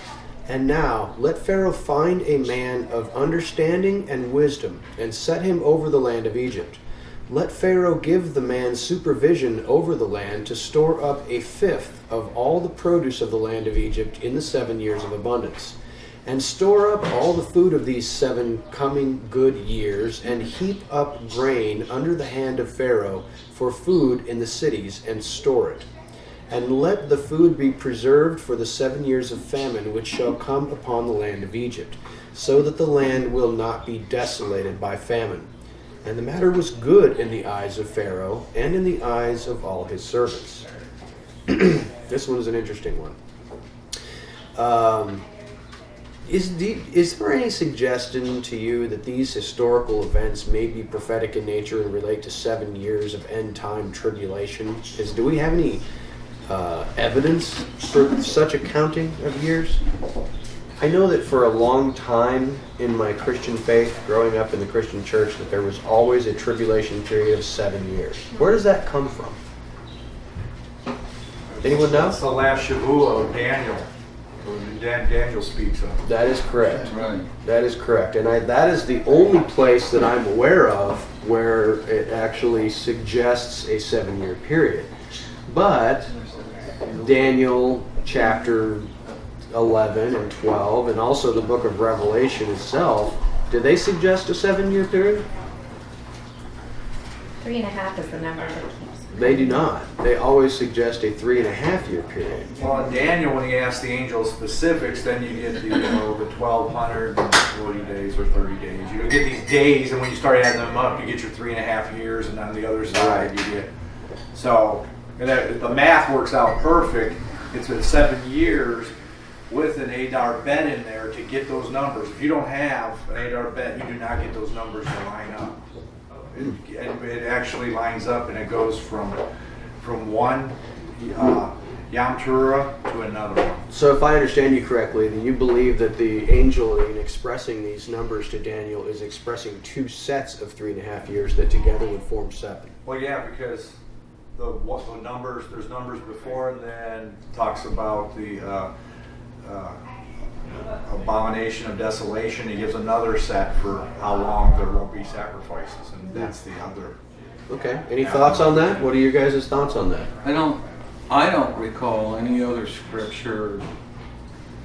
A: And now, let Pharaoh find a man of understanding and wisdom, and set him over the land of Egypt. Let Pharaoh give the man supervision over the land to store up 1/5 of all the produce of the land of Egypt in the 7 years of abundance. And store up all the food of these 7 coming good years, and heap up grain under the hand of Pharaoh for food in the cities, and store it. And let the food be preserved for the 7 years of famine which shall come upon the land of Egypt, so that the land will not be desolated by famine. And the matter was good in the eyes of Pharaoh and in the eyes of all his servants. This one is an interesting one. Is there any suggestion to you that these historical events may be prophetic in nature and relate to 7 years of end-time tribulation? Do we have any evidence for such a counting of years? I know that for a long time in my Christian faith, growing up in the Christian church, that there was always a tribulation period of 7 years. Where does that come from? Anyone know?
B: That's the last Shavuot of Daniel. Daniel speaks of.
A: That is correct.
F: Right.
A: That is correct. And that is the only place that I'm aware of where it actually suggests a 7-year period. But Daniel chapter 11 and 12, and also the book of Revelation itself, do they suggest a 7-year period?
E: 3.5 is the number that keeps.
A: They do not. They always suggest a 3.5-year period.
B: Well, in Daniel, when he asked the angel specifics, then you get the 1,240 days or 30 days. You get these days, and when you start adding them up, you get your 3.5 years, and on the other side, you get. So, and the math works out perfect. It's been 7 years with an Adar bet in there to get those numbers. If you don't have an Adar bet, you do not get those numbers to line up. It actually lines up, and it goes from one Yom Teruah to another one.
A: So if I understand you correctly, then you believe that the angel in expressing these numbers to Daniel is expressing 2 sets of 3.5 years that together would form 7.
B: Well, yeah, because the numbers, there's numbers before, and then talks about the abomination of desolation. He gives another set for how long there won't be sacrifices, and that's the other.
A: Okay. Any thoughts on that? What are your guys' thoughts on that?
F: I don't recall any other scripture,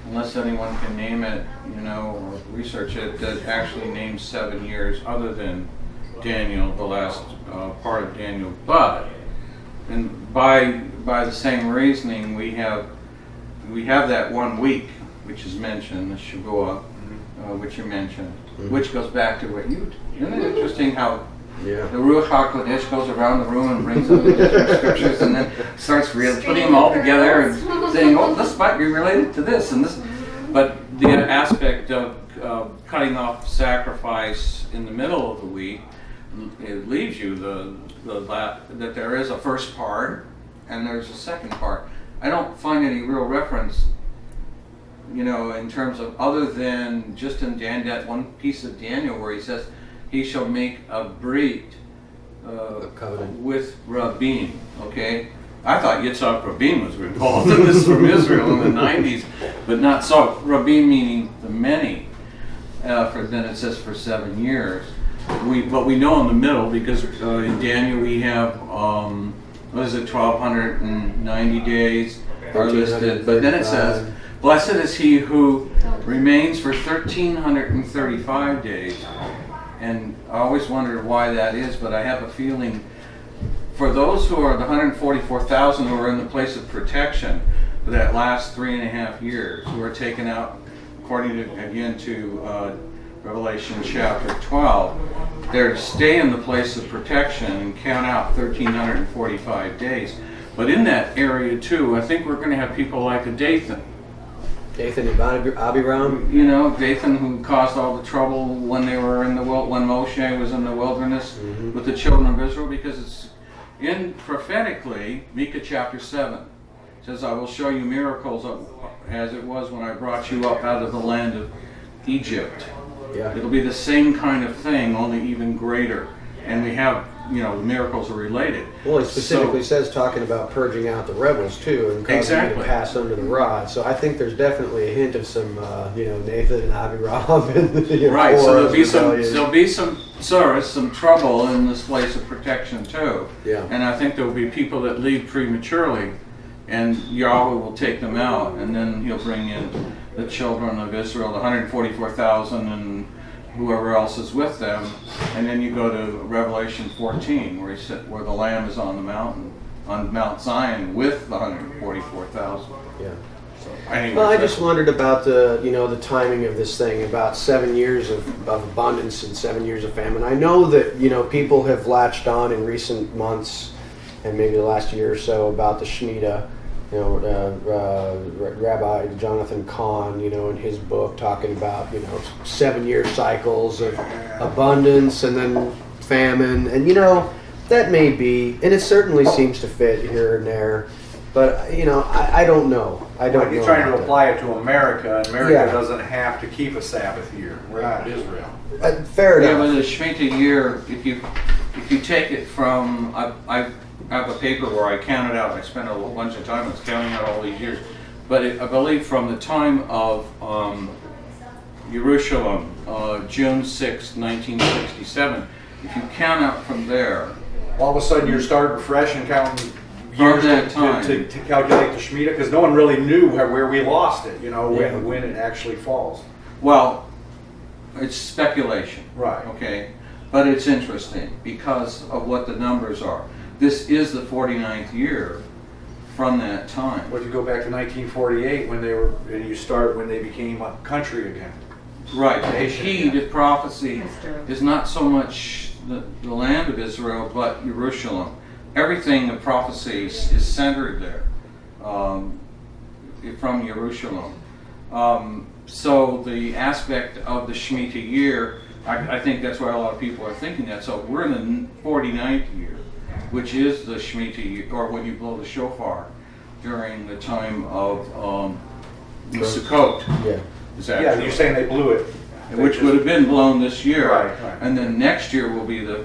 F: unless anyone can name it, or research it, that actually names 7 years other than Daniel, the last part of Daniel. But, and by the same reasoning, we have that 1 week, which is mentioned, the Shavuot, which you mentioned, which goes back to what isn't it interesting how the Ruach HaKodesh goes around the room and brings up the different scriptures and then starts putting them all together and saying, oh, this might be related to this and this. But the aspect of cutting off sacrifice in the middle of the week, it leaves you that there is a first part and there's a second part. I don't find any real reference, in terms of other than just in that one piece of Daniel where he says, he shall make a brit with Rabin, okay? I thought Yitzhak Rabin was involved in this from Israel in the 90s, but not so. Rabin meaning the many, then it says for 7 years. But we know in the middle, because in Daniel we have, 1,290 days are listed, but then it says, blessed is he who remains for 1,335 days. And I always wondered why that is, but I have a feeling for those who are the 144,000 who are in the place of protection for that last 3.5 years, who are taken out, according to Revelation chapter 12, they're to stay in the place of protection and count out 1,345 days. But in that area too, I think we're going to have people like a Dathan.
A: Dathan and Abiram?
F: Dathan, who caused all the trouble when they were in when Moshe was in the wilderness with the children of Israel, because it's prophetically, Micah chapter 7 says, I will show you miracles as it was when I brought you up out of the land of Egypt.
A: Yeah.
F: It'll be the same kind of thing, only even greater. And we have, the miracles are related.
A: Well, he specifically says talking about purging out the rebels too, and causing them to pass under the rod. So I think there's definitely a hint of some, Nathan and Abiram.
F: Right. So there'll be some trouble in this place of protection too.
A: Yeah.
F: And I think there will be people that leave prematurely, and Yahweh will take them out, and then He'll bring in the children of Israel, the 144,000, and whoever else is with them, and then you go to Revelation 14, where the Lamb is on the mountain, on Mount Zion, with the 144,000.
A: Yeah.
F: So, anyways,
A: well, I just wondered about the timing of this thing, about 7 years of abundance and 7 years of famine. I know that people have latched on in recent months, and maybe the last year or so, about the Shemitah. Rabbi Jonathan Kahn, in his book, talking about 7-year cycles of abundance and then famine, and that may be, and it certainly seems to fit here and there, but I don't know. I don't know.
B: You're trying to apply it to America, and America doesn't have to keep a Sabbath year. We're not Israel.
A: Fair enough.
F: Yeah, but the Shemitah year, if you take it from, I have a paper where I counted out, I spent a whole bunch of time counting out all these years, but I believe from the time of Jerusalem, June 6, 1967, if you count out from there,
B: All of a sudden, you're starting fresh and counting
F: From
B: years
F: that time.
B: to calculate the Shemitah, because no one really knew where we lost it, you know,
A: Yeah.
B: when it actually falls.
F: well, it's speculation.
B: Right.
F: Okay, but it's interesting because of what the numbers are. This is the 49th year from that time.
B: But if you go back to 1948, when they became a country again.
F: Right. The
B: Nation,
F: key
B: yeah.
F: to prophecy
E: That's true.
F: is not so much the land of Israel, but Jerusalem. Everything of prophecy is centered there, from Jerusalem. So the aspect of the Shemitah year, I think that's why a lot of people are thinking that. So we're in the 49th year, which is the Shemitah year, or when you blow the shofar during the time of Sukkot.
A: Yeah.
F: Is
B: Yeah,
F: actually-
B: you're saying they blew it.
F: which would have been blown this year.
B: Right.
F: And then next year will be the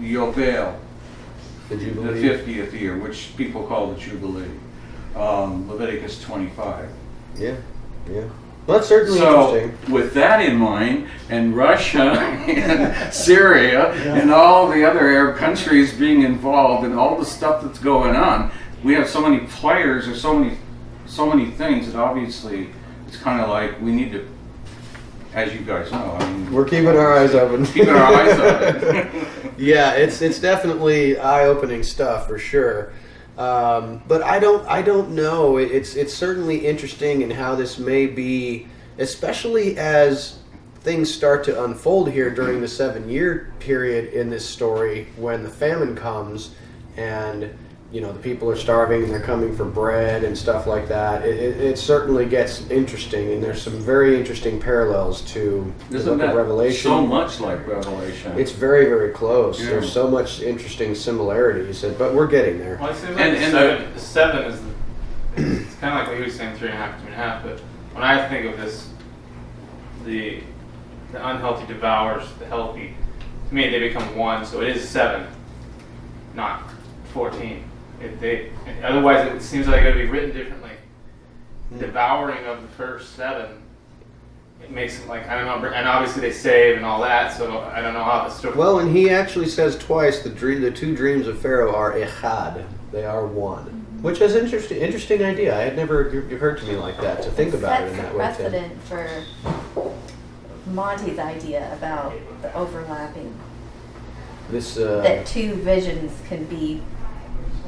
F: Yovel,
A: The
F: the
A: Jubilee.
F: 50th year, which people call the Jubilee. Leviticus 25.
A: Yeah. Yeah. Well, that's certainly
F: So,
A: interesting.
F: with that in mind, and Russia and Syria and all the other Arab countries being involved and all the stuff that's going on, we have so many players or so many things that obviously it's kind of like we need to, as you guys know, I mean,
A: We're keeping our eyes open.
F: keeping our eyes on it.
A: Yeah, it's definitely eye-opening stuff for sure. But I don't know. It's certainly interesting in how this may be, especially as things start to unfold here during the 7-year period in this story when the famine comes and the people are starving and they're coming for bread and stuff like that. It certainly gets interesting, and there's some very interesting parallels to the
F: Isn't
A: book of
F: that
A: Revelation.
F: so much like Revelation?
A: It's very, very close.
F: Yeah.
A: There's so much interesting similarities, but we're getting there.
C: Well, it seems like
F: And
C: the seven is it's kind of like what he was saying, 3.5, 2.5. But when I think of this, the unhealthy devours the healthy. To me, they become one, so it is 7, not 14. Otherwise, it seems like it would be written differently. Devouring of the first 7, it makes it like, I don't know, and obviously they save and all that, so I don't know how the story.
A: Well, and he actually says twice the 2 dreams of Pharaoh are echad. They are one, which is interesting idea. I had never occurred to me like that to think about it in that way.
E: Sets a precedent for Monty's idea about the overlapping.
A: This
E: That 2 visions can be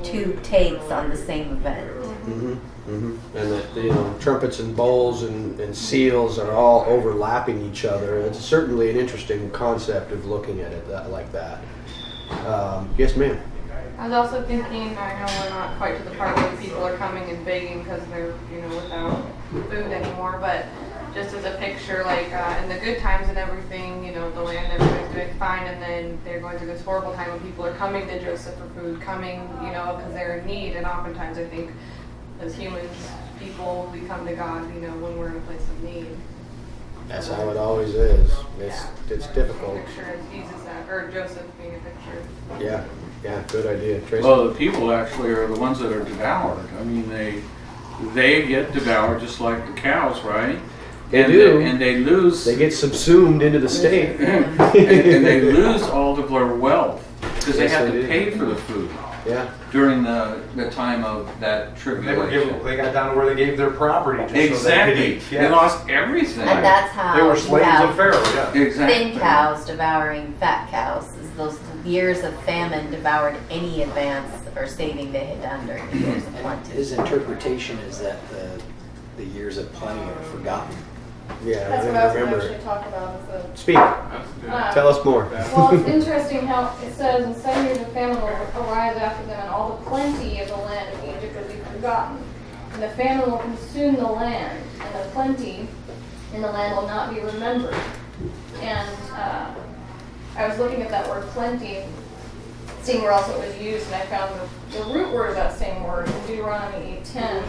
E: 2 takes on the same event.
A: and that trumpets and bowls and seals are all overlapping each other. It's certainly an interesting concept of looking at it like that. Yes, ma'am.
H: I was also thinking, I know we're not quite to the part where people are coming and begging because they're, without food anymore, but just as a picture, like in the good times and everything, the land, everybody's doing fine, and then they're going through this horrible time when people are coming to Joseph for food, coming, because they're in need, and oftentimes I think as humans, people, we come to God, when we're in a place of need.
A: That's how it always is. It's difficult.
H: Picture of Jesus or Joseph being a picture.
A: Yeah, good idea. Tracy?
F: Well, the people actually are the ones that are devoured. I mean, they get devoured just like the cows, right?
A: They do.
F: And they lose.
A: They get subsumed into the state.
F: and they lose all of their wealth because they
A: Yes,
F: have
A: they
F: to
A: do.
F: pay for the food
A: Yeah.
F: during the time of that tribulation.
B: They got down to where they gave their property just so they could
F: Exactly.
B: eat.
F: They lost everything.
E: And that's how
B: They were
E: you
B: slaves
E: have
B: of Pharaoh, yeah.
F: Exactly.
E: thin cows devouring fat cows. Is those years of famine devoured any advance or saving they had done during the years of plenty.
D: His interpretation is that the years of plenty are forgotten.
A: Yeah,
G: That's
A: I
G: what I was going to
A: remember.
G: actually talk about. Is
A: Speak.
C: That's good.
A: Tell us more.
G: well, it's interesting how it says, "In 7 years of famine will arise after them, and all the plenty of the land of Egypt will be forgotten. And the famine will consume the land, and the plenty in the land will not be remembered." And I was looking at that word plenty, seeing where else it was used, and I found the root word of that same word in Deuteronomy 8:10.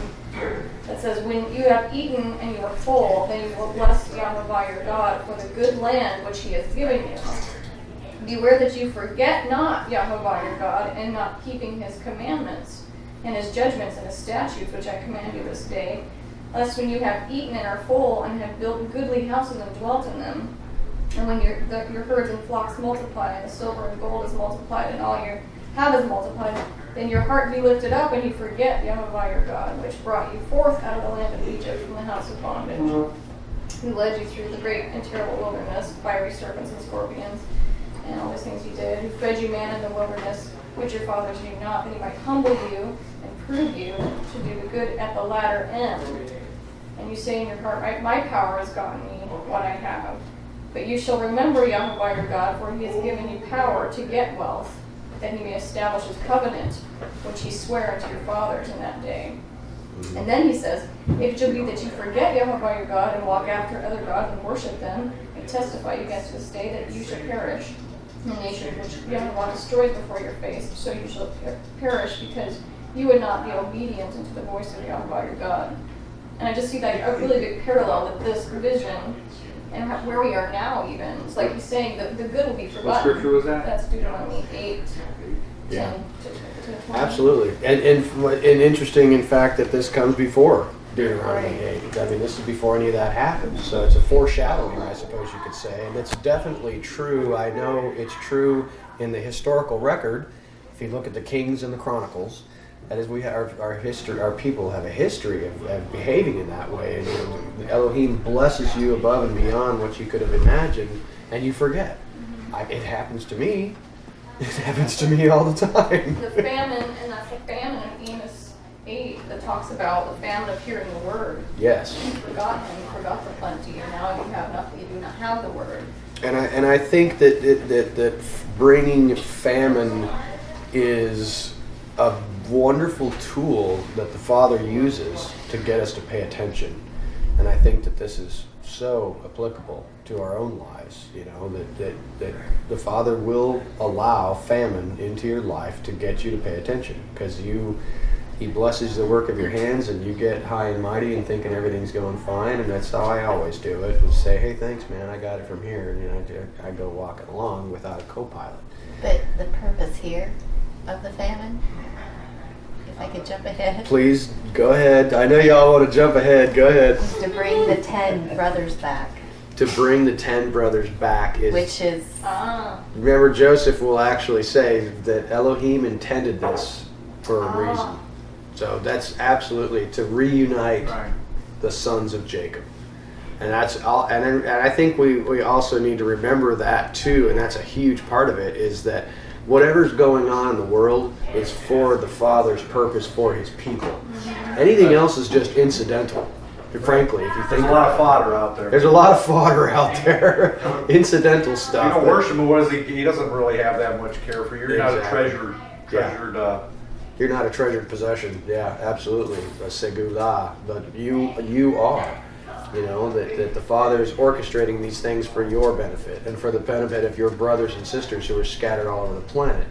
G: That says, "When you have eaten and you are full, then you will bless Yehovah your God for the good land which he has given you. Beware that you forget not Yehovah your God in not keeping his commandments and his judgments and his statutes which I command you this day, lest when you have eaten and are full and have built goodly houses and dwelt in them, And when your herds and flocks multiply, and the silver and gold is multiplied, and all you have is multiplied, then your heart be lifted up, and you forget Yehovah your God, which brought you forth out of the land of Egypt from the house of bondage, who led you through the great and terrible wilderness, fiery serpents and scorpions, and all those things he did, who fed you manna in the wilderness, which your fathers knew not, that he might humble you and prove you to do the good at the latter end. And you say in your heart, my power has gotten me what I have. But you shall remember Yehovah your God, for he has given you power to get wealth, that he may establish his covenant, which he sware unto your fathers in that day. And then he says, if it shall be that you forget Yehovah your God, and walk after other gods and worship them, and testify against this day that you shall perish, the nation which Yehovah destroys before your face, so you shall perish, because you would not be obedient unto the voice of Yehovah your God. And I just see like a really big parallel with this vision and where we are now even. It's like he's saying the good will be forgotten.
B: What scripture was that?
G: That's Deuteronomy 8,
A: Yeah.
G: 10 to 20.
A: Absolutely. And interesting, in fact, that this comes before Deuteronomy 8. I mean, this is before any of that happens. So it's a foreshadowing, I suppose you could say. And it's definitely true. I know it's true in the historical record. If you look at the Kings and the Chronicles, that is, our history. Our people have a history of behaving in that way. And Elohim blesses you above and beyond what you could have imagined, and you forget. It happens to me. It happens to me all the time.
G: The famine, and that's the famine in Amos 8 that talks about the famine of hearing the word.
A: Yes.
G: You forgot him, you forgot the plenty, and now you have nothing, you do not have the word.
A: And I think that bringing famine is a wonderful tool that the Father uses to get us to pay attention. And I think that this is so applicable to our own lives, that the Father will allow famine into your life to get you to pay attention, because He blesses the work of your hands, and you get high and mighty and thinking everything's going fine. And that's how I always do it, is say, hey, thanks, man, I got it from here. And I go walking along without a co-pilot.
E: But the purpose here of the famine, if I could jump ahead,
A: Please, go ahead. I know y'all want to jump ahead. Go ahead.
E: is to bring the 10 brothers back,
A: To bring the 10 brothers back is...
E: which is
A: Remember, Joseph will actually say that Elohim intended this for a reason. So that's absolutely to reunite the sons of Jacob. And that's all. And I think we also need to remember that too, and that's a huge part of it, is that whatever's going on in the world is for the Father's purpose for His people. Anything else is just incidental. Frankly, if you think
B: There's a lot of fodder out there.
A: there's a lot of fodder out there, incidental stuff.
B: You don't worship him, what is he doesn't really have that much care for you. You're not a
A: Exactly.
B: treasured
A: You're not a treasured possession. Yeah, absolutely. A segula. But you are. That the Father is orchestrating these things for your benefit and for the benefit of your brothers and sisters who are scattered all over the planet.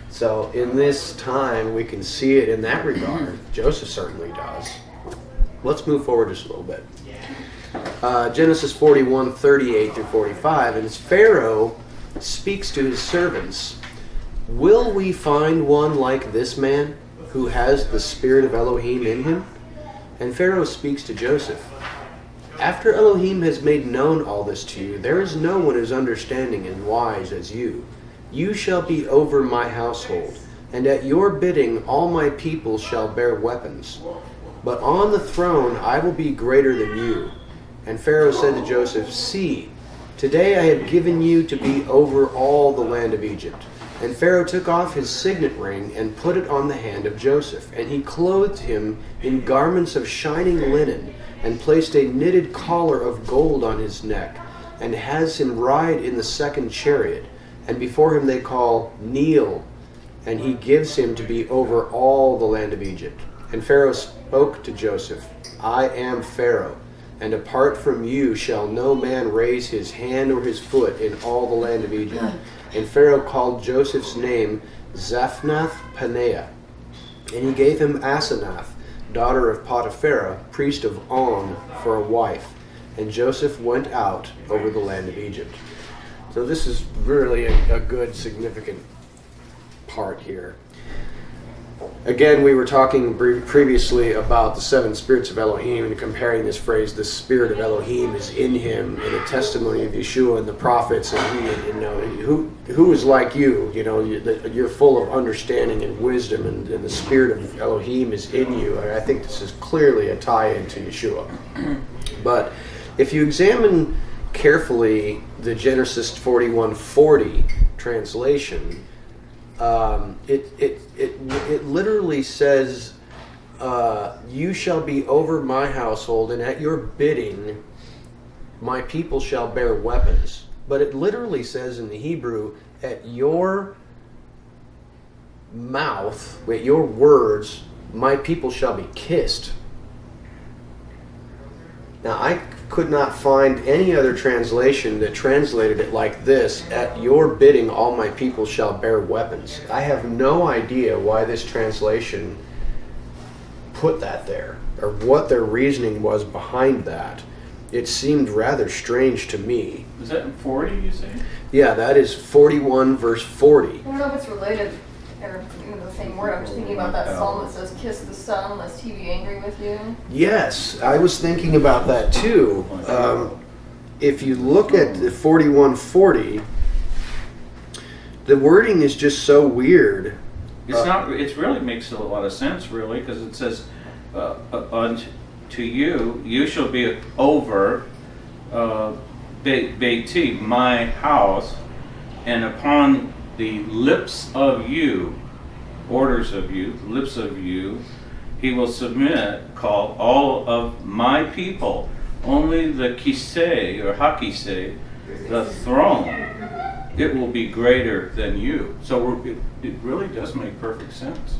A: So in this time, we can see it in that regard. Joseph certainly does. Let's move forward just a little bit. Genesis 41, 38 through 45. And as Pharaoh speaks to his servants, will we find one like this man who has the spirit of Elohim in him? And Pharaoh speaks to Joseph. After Elohim has made known all this to you, there is no one as understanding and wise as you. You shall be over my household, and at your bidding all my people shall bear weapons. But on the throne I will be greater than you. And Pharaoh said to Joseph, see, today I have given you to be over all the land of Egypt. And Pharaoh took off his signet ring and put it on the hand of Joseph. And he clothed him in garments of shining linen, and placed a knitted collar of gold on his neck, and has him ride in the second chariot. And before him they call, Kneel. And he gives him to be over all the land of Egypt. And Pharaoh spoke to Joseph, I am Pharaoh, and apart from you shall no man raise his hand or his foot in all the land of Egypt. And Pharaoh called Joseph's name Zaphnath-Paneah. And he gave him Asenath, daughter of Potipharah, priest of On, for a wife. And Joseph went out over the land of Egypt. So this is really a good, significant part here. again, we were talking previously about the 7 spirits of Elohim and comparing this phrase, the spirit of Elohim is in him, in the testimony of Yeshua and the prophets, and he, who is like you, you're full of understanding and wisdom, and the spirit of Elohim is in you. I think this is clearly a tie-in to Yeshua. But if you examine carefully the Genesis 41:40 translation, it literally says, you shall be over my household, and at your bidding my people shall bear weapons. But it literally says in the Hebrew, at your mouth, with your words, my people shall be kissed. Now, I could not find any other translation that translated it like this: at your bidding all my people shall bear weapons. I have no idea why this translation put that there, or what their reasoning was behind that. It seemed rather strange to me.
F: Is that in 40, you say?
A: Yeah, that is 41 verse 40.
G: I don't know if it's related or even the same word. I'm just thinking about that psalm that says, "Kiss the Son, lest he be angry with you."
A: Yes, I was thinking about that too. If you look at the 41:40, the wording is just so weird.
F: It's not. It really makes a lot of sense, really, because it says, "Unto you, you shall be over Beiti, my house, and upon the lips of you, orders of you, lips of you, he will submit, call all of my people, only the kisei, or hakisei, the throne, it will be greater than you." So it really does make perfect sense.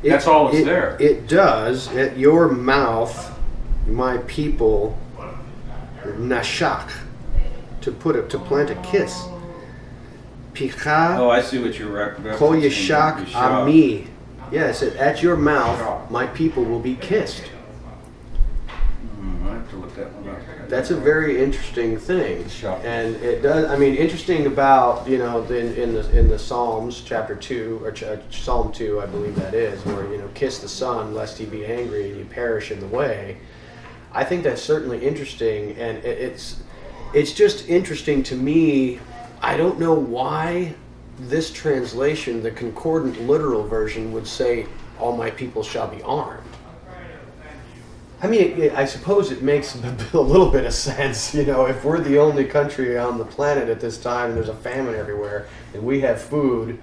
F: That's all it's there.
A: It does. At your mouth, my people, nashak, to plant a kiss. Picha.
F: Oh, I see what you're referencing.
A: Kol yeshak ami. Yes, at your mouth, my people will be kissed.
F: I have to look that one up.
A: That's a very interesting thing, and it does. I mean, interesting about in the Psalms, chapter 2 or Psalm 2, I believe that is, where kiss the Son lest he be angry and you perish in the way. I think that's certainly interesting, and it's just interesting to me. I don't know why this translation, the concordant literal version, would say, all my people shall be armed. I mean, I suppose it makes a little bit of sense, if we're the only country on the planet at this time and there's a famine everywhere and we have food,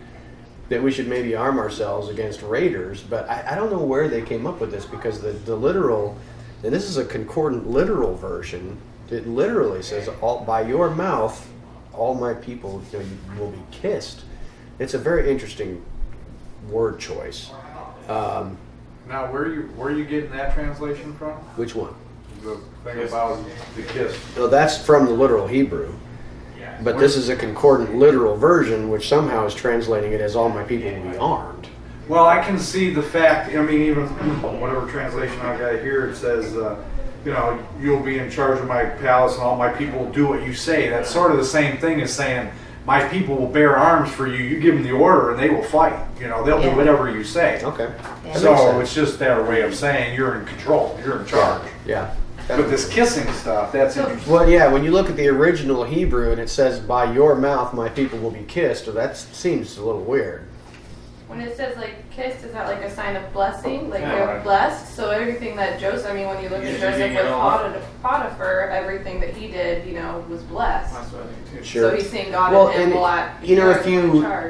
A: that we should maybe arm ourselves against raiders. But I don't know where they came up with this, because the literal, and this is a concordant literal version, it literally says, by your mouth, all my people will be kissed. It's a very interesting word choice.
B: Now, where are you getting that translation from?
A: Which one?
B: The thing about the kiss.
A: No, that's from the literal Hebrew. But this is a concordant literal version, which somehow is translating it as all my people will be armed.
B: Well, I can see the fact, even whatever translation I've got here, it says, you'll be in charge of my palace and all my people will do what you say. That's sort of the same thing as saying, my people will bear arms for you. You give them the order and they will fight. They'll do whatever you say.
A: Okay.
B: So it's just their way of saying you're in control, you're in charge.
A: Yeah.
B: But this kissing stuff, that's interesting.
A: Well, yeah, when you look at the original Hebrew and it says, by your mouth my people will be kissed, that seems a little weird.
H: When it says kissed, is that a sign of blessing?
F: Yeah,
H: They're
F: right.
H: blessed? So everything that Joseph, when you look at Joseph with Potiphar, everything that he did, was blessed.
C: That's what I think too.
A: Sure.
H: So he's seeing God
A: Well,
H: in him
A: and
H: a lot.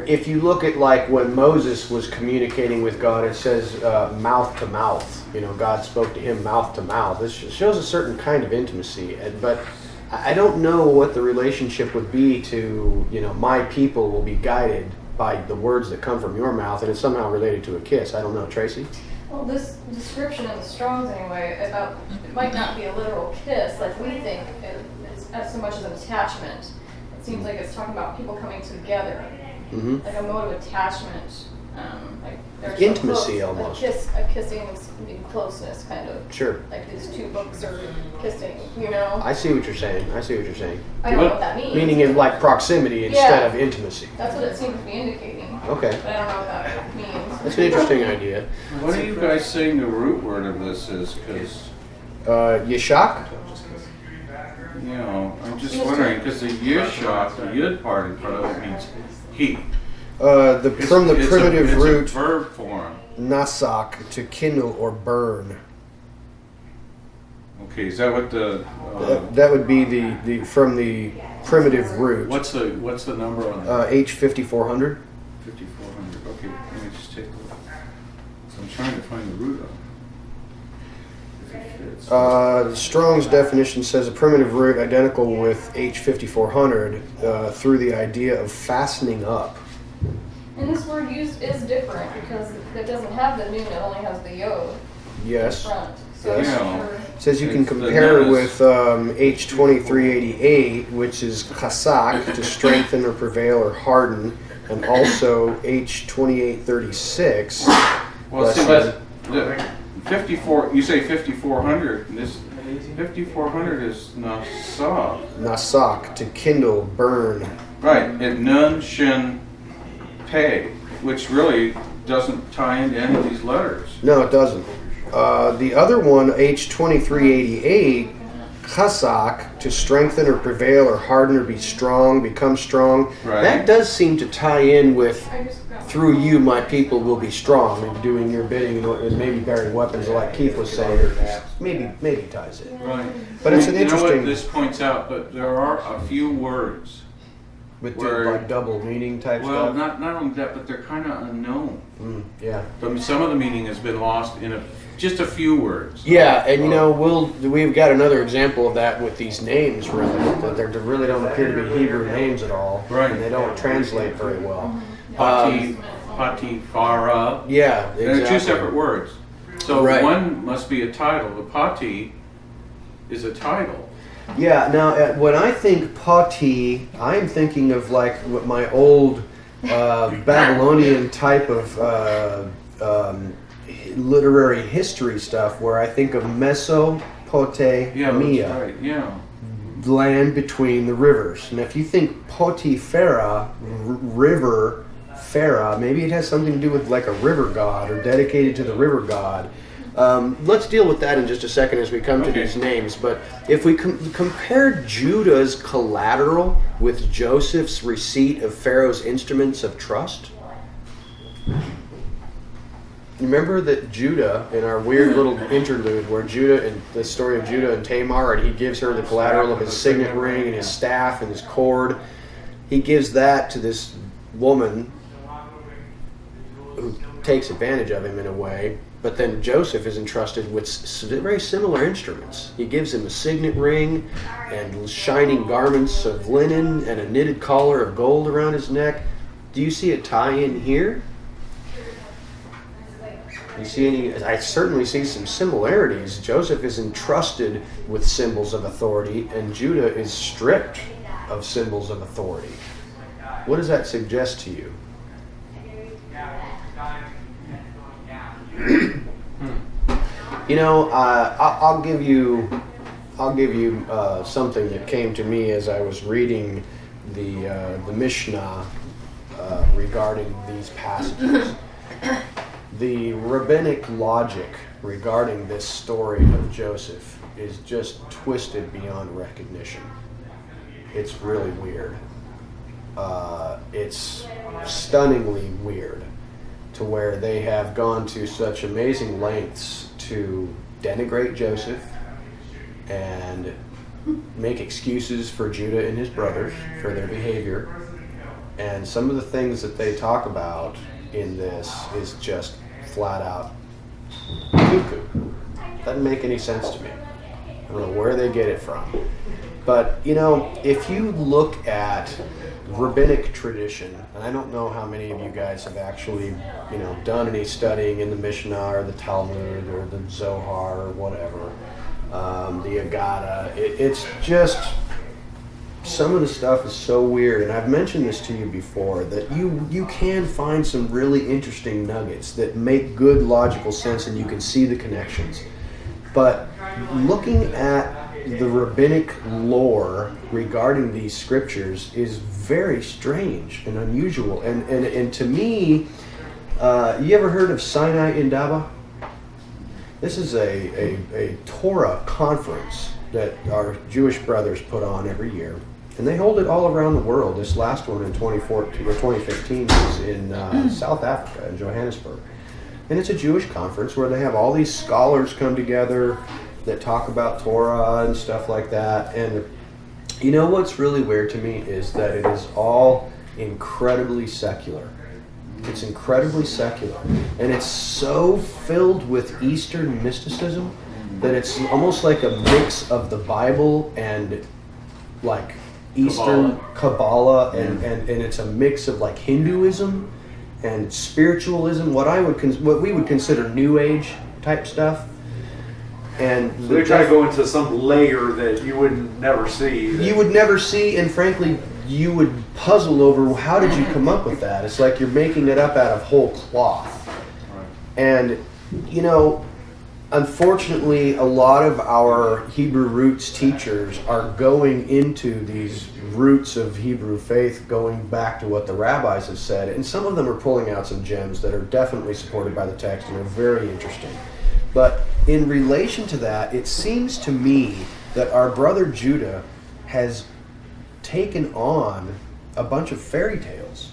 A: if you look at when Moses was communicating with God, it says mouth to mouth. God spoke to him mouth to mouth. This shows a certain kind of intimacy, but I don't know what the relationship would be to my people will be guided by the words that come from your mouth, and it's somehow related to a kiss. I don't know, Tracy?
G: Well, this description in the Strong's anyway, about it might not be a literal kiss like we think it's as so much as an attachment. It seems like it's talking about people coming together,
A: Mm-hmm.
G: like a mode of attachment Like there's
A: Intimacy
G: a
A: almost.
G: a kissing closeness kind of.
A: Sure.
G: Like these two books are kissing, you know?
A: I see what you're saying.
G: I don't know what that means.
A: Meaning in like proximity instead of intimacy.
G: That's what it seems to be indicating.
A: Okay.
G: But I don't know what that means.
A: That's an interesting idea.
F: What are you guys saying the root word of this is? Because,
A: Yeshak?
F: you know, I'm just wondering, because the Yeshua, the Yud part in front of it means he.
A: From the primitive
F: it's
A: root
F: a verb form.
A: nasak, to kindle or burn.
F: Okay, is that what the?
A: That would be the from the primitive root.
F: What's the number on that?
A: H5400.
F: 5400. Okay, let me just take a look. So I'm trying to find the root of it. If it fits.
A: The Strong's definition says a primitive root identical with H5400 through the idea of fastening up.
G: And this word used is different because it doesn't have the nun, it only has the yod
A: Yes.
G: in front. So
A: Yes.
G: it's
F: Yeah.
G: sure.
A: It says you can
F: It's the
A: compare
F: nun
A: with H2388, which is chasak, to strengthen or prevail or harden, and also H2836.
F: Well, see, but the 54. You say 5400. This 5400 is nasak.
A: Nasak, to kindle, burn.
F: Right. It nun shin pei, which really doesn't tie into any of these letters.
A: No, it doesn't. The other one, H2388, chasak, to strengthen or prevail or harden or be strong, become strong.
F: Right.
A: That does seem to tie in with,
G: I just got
A: through you my people will be strong, and doing your bidding and maybe bearing weapons like Keith was saying. Maybe ties in.
F: Right.
A: But it's an
F: You know what
A: interesting,
F: this points out, but there are a few words.
A: with
F: word-
A: like double meaning type
F: Well,
A: stuff.
F: not only that, but they're kind of unknown.
A: Yeah.
F: Some of the meaning has been lost in just a few words.
A: Yeah, and you know, we've got another example of that with these names, really. That they really don't appear to be Hebrew names at all.
F: Right.
A: And they don't translate very well.
F: Patifara.
A: Yeah, exactly.
F: They're two separate words. So
A: Right.
F: one must be a title. The pati is a title.
A: Yeah, now when I think Pati, I'm thinking of like what my old Babylonian type of literary history stuff, where I think of Mesopotamia.
F: Yeah, that's right. Yeah.
A: Land between the rivers. And if you think Potiphera, river, Pharaoh, maybe it has something to do with like a river god or dedicated to the river god. Let's deal with that in just a second as we come to these names. But if we compare Judah's collateral with Joseph's receipt of Pharaoh's instruments of trust, remember that Judah, in our weird little interlude where Judah, in the story of Judah and Tamar, and he gives her the collateral of his signet ring and his staff and his cord, he gives that to this woman who takes advantage of him in a way. But then Joseph is entrusted with very similar instruments. He gives him a signet ring and shining garments of linen and a knitted collar of gold around his neck. Do you see a tie in here? You see any? I certainly see some similarities. Joseph is entrusted with symbols of authority, and Judah is stripped of symbols of authority. What does that suggest to you? You know, I'll give you something that came to me as I was reading the Mishnah regarding these passages. The rabbinic logic regarding this story of Joseph is just twisted beyond recognition. It's really weird. It's stunningly weird, to where they have gone to such amazing lengths to denigrate Joseph and make excuses for Judah and his brothers for their behavior. And some of the things that they talk about in this is just flat out cuckoo. Doesn't make any sense to me. I don't know where they get it from. But, you know, if you look at rabbinic tradition, and I don't know how many of you guys have actually, you know, done any studying in the Mishnah or the Talmud or the Zohar or whatever, the Agada, it's just some of the stuff is so weird, and I've mentioned this to you before, that you can find some really interesting nuggets that make good logical sense and you can see the connections. But looking at the rabbinic lore regarding these scriptures is very strange and unusual. And to me, you ever heard of Sinai Indaba? This is a Torah conference that our Jewish brothers put on every year. And they hold it all around the world. This last one in 2014 or 2015 was in South Africa, in Johannesburg. And it's a Jewish conference where they have all these scholars come together that talk about Torah and stuff like that. And you know what's really weird to me is that it is all incredibly secular. It's incredibly secular. And it's so filled with Eastern mysticism that it's almost like a mix of the Bible and like Eastern Kabbalah, and it's a mix of like Hinduism and spiritualism, what we would consider New Age type stuff. And
B: so they try to go into some layer that you would never see.
A: You would never see, and frankly, you would puzzle over how did you come up with that? It's like you're making it up out of whole cloth.
B: Right.
A: And, you know, unfortunately, a lot of our Hebrew roots teachers are going into these roots of Hebrew faith, going back to what the rabbis have said, and some of them are pulling out some gems that are definitely supported by the text and are very interesting. But in relation to that, it seems to me that our brother Judah has taken on a bunch of fairy tales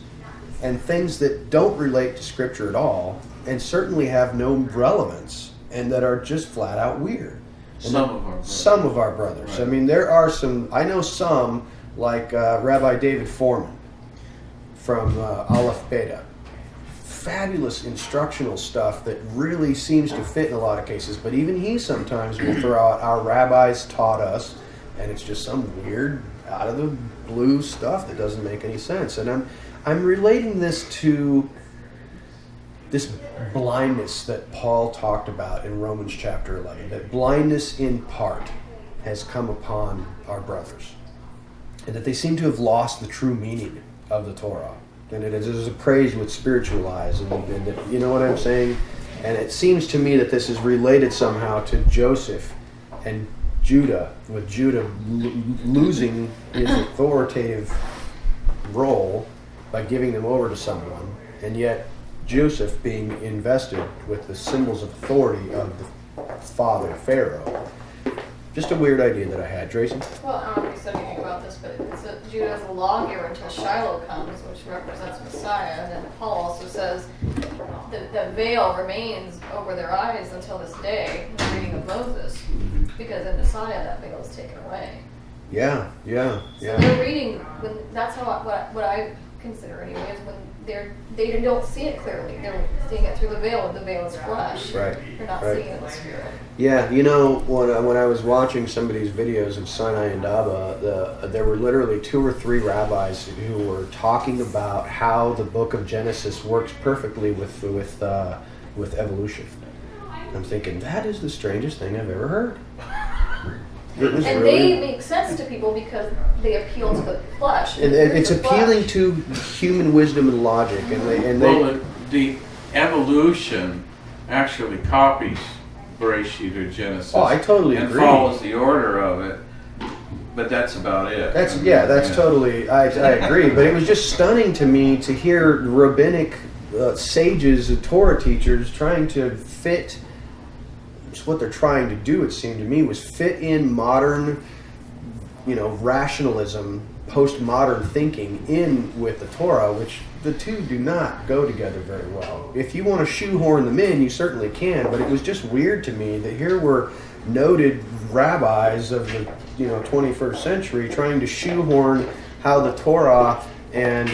A: and things that don't relate to Scripture at all, and certainly have no relevance, and that are just flat out weird.
F: Some of our brothers.
A: Right. I mean, there are some, I know some, like Rabbi David Foreman from Aleph Beta. Fabulous instructional stuff that really seems to fit in a lot of cases, but even he sometimes will throw out our rabbis taught us, and it's just some weird, out of the blue stuff that doesn't make any sense. And I'm relating this to this blindness that Paul talked about in Romans chapter 11, that blindness in part has come upon our brothers, and that they seem to have lost the true meaning of the Torah, and it is appraised with spiritual eyes, and you know what I'm saying? And it seems to me that this is related somehow to Joseph and Judah, with Judah losing his authoritative role by giving them over to someone, and yet Joseph being invested with the symbols of authority of the father, Pharaoh. Just a weird idea that I had. Tracy?
G: Well, I don't know if you said anything about this, but it's Judah as a lawgiver until Shiloh comes, which represents Messiah. And then Paul also says the veil remains over their eyes until this day, in the reading of Moses, because in Messiah that veil is taken away.
A: Yeah.
G: So they're reading, that's how what I consider anyways, when they don't see it clearly. They're seeing it through the veil, and the veil is flesh.
A: Right.
G: They're not
A: Right.
G: seeing it in the spirit.
A: Yeah, you know, when I was watching some of these videos of Sinai Indaba, there were literally 2 or 3 rabbis who were talking about how the book of Genesis works perfectly with evolution. I'm thinking, that is the strangest thing I've ever heard. It was
G: And
A: really,
G: they make sense to people because they appeal to the flesh.
A: and it's appealing to human wisdom and logic, and they
F: Well, the evolution actually copies Bereshit or Genesis.
A: Oh, I totally
F: and
A: agree.
F: follows the order of it, but that's about it.
A: That's totally, I agree. But it was just stunning to me to hear rabbinic sages, Torah teachers, trying to fit. It's what they're trying to do. It seemed to me was fit in modern, rationalism, postmodern thinking in with the Torah, which the two do not go together very well. If you want to shoehorn them in, you certainly can. But it was just weird to me that here were noted rabbis of the 21st century trying to shoehorn how the Torah and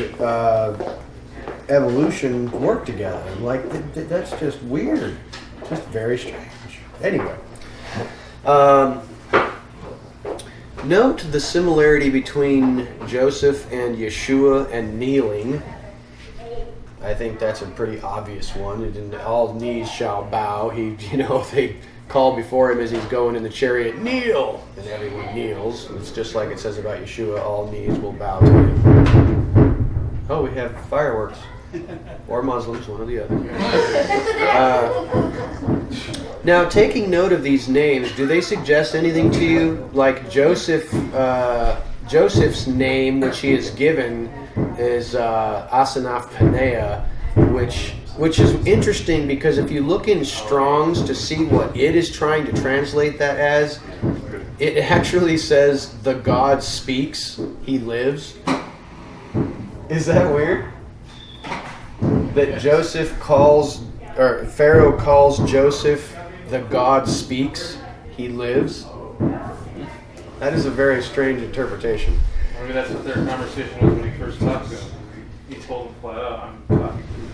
A: evolution work together. I'm like, that's just weird. Just very strange. Anyway, note the similarity between Joseph and Yeshua and kneeling. I think that's a pretty obvious one. And all knees shall bow. They call before him as he's going in the chariot, kneel! And everyone kneels. It's just like it says about Yeshua, all knees will bow to him. Oh, we have fireworks. Or Muslims, one or the other. Now, taking note of these names, do they suggest anything to you? Like Joseph's name, which he is given, is Asenath Paneah, which is interesting because if you look in Strong's to see what it is trying to translate that as, it actually says, the God speaks, he lives. Is that weird? That Pharaoh calls Joseph, the God speaks, he lives. That is a very strange interpretation.
C: Maybe that's what their conversation was when he first talked to him. He told him flat out, I'm talking to you.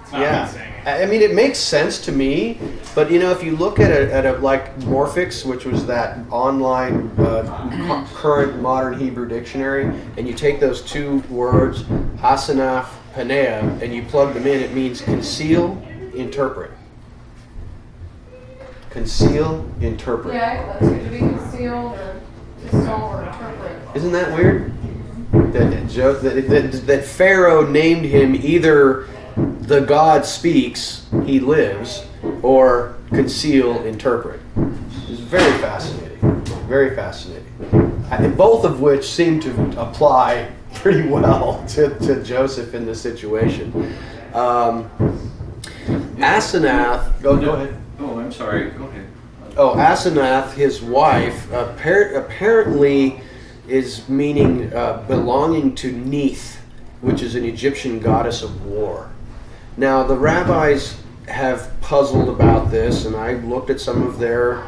C: It's not me saying it.
A: I mean, it makes sense to me, but if you look at a like Morphix, which was that online current modern Hebrew dictionary, and you take those two words, Asenath, Paneah, and you plug them in, it means conceal, interpret. Conceal, interpret.
G: Yeah, that's good to be concealed or dissolve or interpret.
A: Isn't that weird? That Pharaoh named him either the God speaks, he lives, or conceal, interpret. It's very fascinating. Very fascinating. Both of which seem to apply pretty well to Joseph in this situation. Asenath, go ahead.
F: Oh, I'm sorry. Go ahead.
A: Oh, Asenath, his wife, apparently is meaning belonging to Neith, which is an Egyptian goddess of war. Now, the rabbis have puzzled about this, and I looked at some of their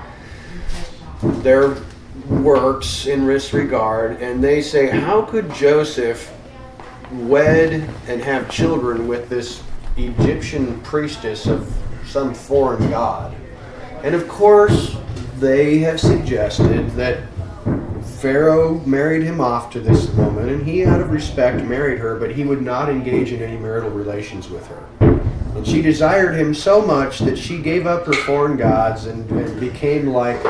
A: works in this regard, and they say, how could Joseph wed and have children with this Egyptian priestess of some foreign god? And of course, they have suggested that Pharaoh married him off to this woman, and he, out of respect, married her, but he would not engage in any marital relations with her. And she desired him so much that she gave up her foreign gods and became like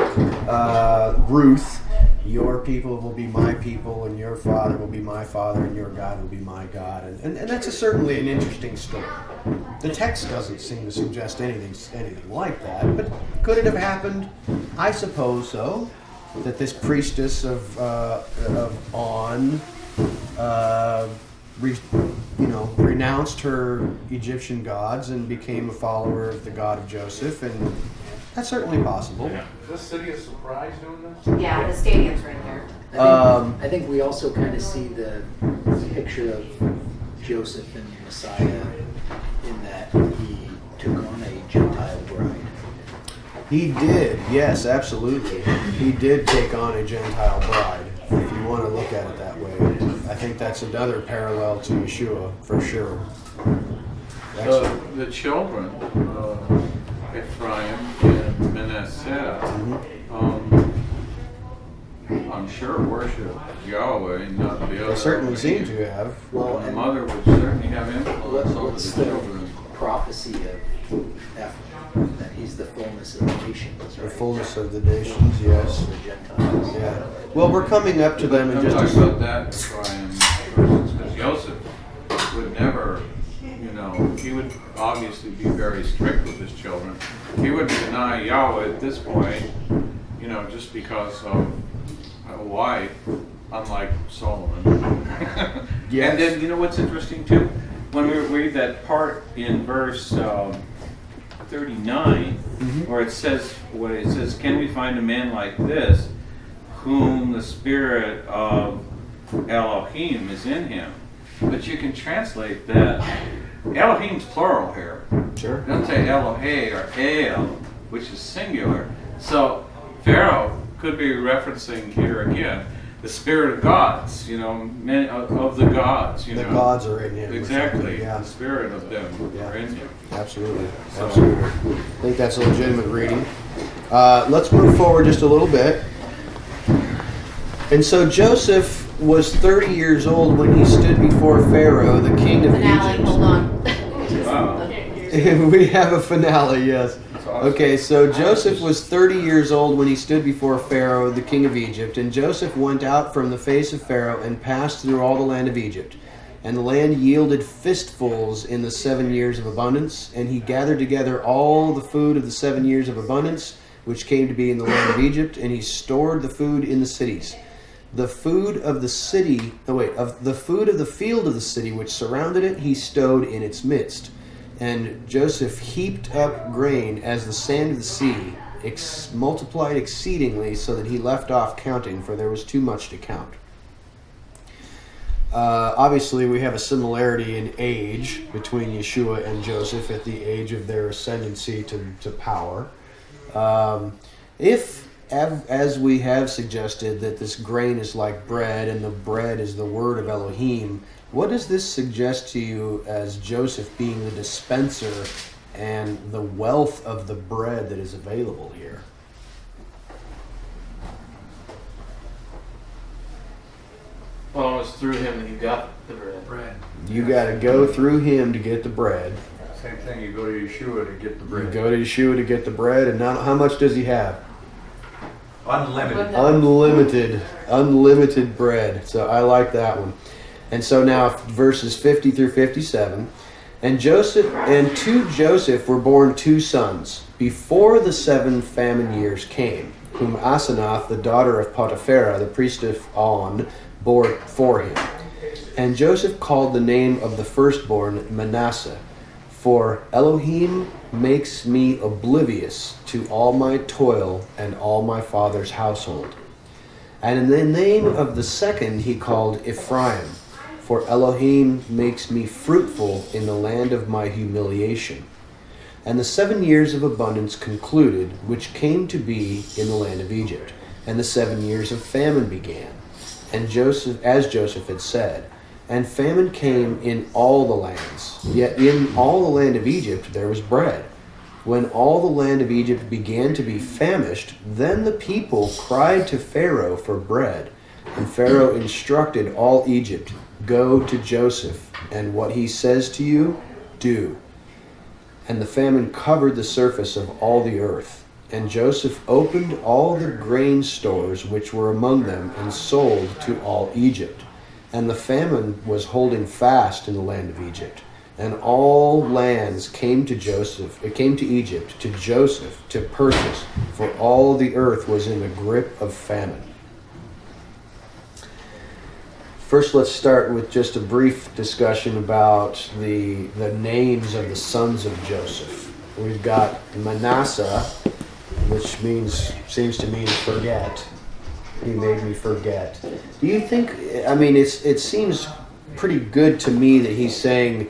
A: Ruth. Your people will be my people, and your father will be my father, and your God will be my God. And that's certainly an interesting story. The text doesn't seem to suggest anything like that, but could it have happened? I suppose so. That this priestess of On, renounced her Egyptian gods and became a follower of the God of Joseph, and that's certainly possible.
B: Is this City of Surprise doing this?
E: Yeah, the stadium's right there.
D: I think we also kind of see the picture of Joseph and Messiah in that he took on a Gentile bride.
A: He did, yes, absolutely. He did take on a Gentile bride, if you want to look at it that way. I think that's another parallel to Yeshua, for sure.
F: The children, Ephraim and Manasseh, I'm sure worship Yahweh, not the other.
A: They certainly seem to have.
F: Well, the mother would certainly have influence over
D: What's
F: the
D: the
F: children.
D: prophecy of Ephraim? That he's the fullness of the nations, right?
A: The fullness of the nations, yes.
D: The Gentiles.
A: Yeah. Well, we're coming up to them in
F: I'm
A: just
F: talking
A: a
F: about that Ephraim versus, because Joseph would never, he would obviously be very strict with his children. He wouldn't deny Yahweh at this point, just because of a wife, unlike Solomon.
A: Yes.
F: And then, what's interesting too? When we read that part in verse 39, where it says, can we find a man like this, whom the spirit of Elohim is in him? But you can translate that. Elohim's plural here.
A: Sure.
F: It doesn't say Elohe or El, which is singular. So Pharaoh could be referencing here again the spirit of gods, men of the gods.
A: The gods are in him.
F: Exactly.
A: Yeah.
F: The spirit of them are in him.
A: Absolutely. Absolutely. I think that's a legitimate reading. Let's move forward just a little bit. And so Joseph was 30 years old when he stood before Pharaoh, the king of
E: Finale,
A: Egypt.
E: hold on.
F: Wow.
A: We have a finale, yes. Okay, so Joseph was 30 years old when he stood before Pharaoh, the king of Egypt. And Joseph went out from the face of Pharaoh and passed through all the land of Egypt. And the land yielded fistfuls in the 7 years of abundance. And he gathered together all the food of the 7 years of abundance, which came to be in the land of Egypt. And he stored the food in the cities. The food of the city, the food of the field of the city which surrounded it, he stowed in its midst. And Joseph heaped up grain as the sand of the sea, multiplied exceedingly, so that he left off counting, for there was too much to count. Obviously, we have a similarity in age between Yeshua and Joseph at the age of their ascendancy to power. As we have suggested, that this grain is like bread, and the bread is the word of Elohim, what does this suggest to you as Joseph being the dispenser and the wealth of the bread that is available here?
C: Well, it was through him that you got the bread.
A: You got to go through him to get the bread.
B: Same thing, you go to Yeshua to get the bread.
A: You go to Yeshua to get the bread, and now how much does he have?
B: Unlimited.
A: Unlimited bread. So I like that one. And so now verses 50 through 57. And to Joseph were born 2 sons before the 7 famine years came, whom Asenath, the daughter of Potiphera, the priest of On, bore for him. And Joseph called the name of the firstborn Manasseh, for Elohim makes me oblivious to all my toil and all my father's household. And in the name of the second he called Ephraim, for Elohim makes me fruitful in the land of my humiliation. And the 7 years of abundance concluded, which came to be in the land of Egypt. And the 7 years of famine began, and Joseph, as Joseph had said, and famine came in all the lands. Yet in all the land of Egypt there was bread. When all the land of Egypt began to be famished, then the people cried to Pharaoh for bread. And Pharaoh instructed all Egypt, go to Joseph, and what he says to you, do. And the famine covered the surface of all the earth. And Joseph opened all the grain stores which were among them, and sold to all Egypt. And the famine was holding fast in the land of Egypt. And all lands came to Egypt, to Joseph, to purchase, for all the earth was in the grip of famine. First, let's start with just a brief discussion about the names of the sons of Joseph. We've got Manasseh, which seems to mean forget. He made me forget. Do you think, it seems pretty good to me that he's saying,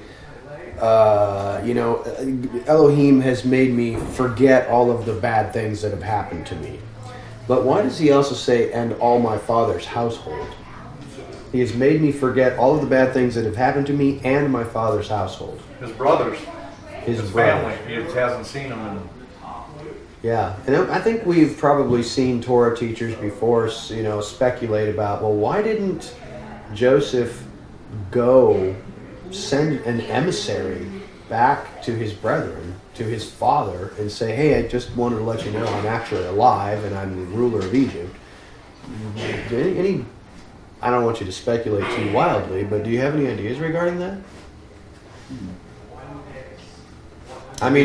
A: Elohim has made me forget all of the bad things that have happened to me. But why does he also say, and all my father's household? He has made me forget all of the bad things that have happened to me and my father's household.
B: His brothers.
A: His
B: family. He just hasn't seen them in...
A: Yeah, and I think we've probably seen Torah teachers before, speculate about, well, why didn't Joseph go send an emissary back to his brethren, to his father, and say, hey, I just wanted to let you know I'm actually alive and I'm the ruler of Egypt. I don't want you to speculate too wildly, but do you have any ideas regarding that?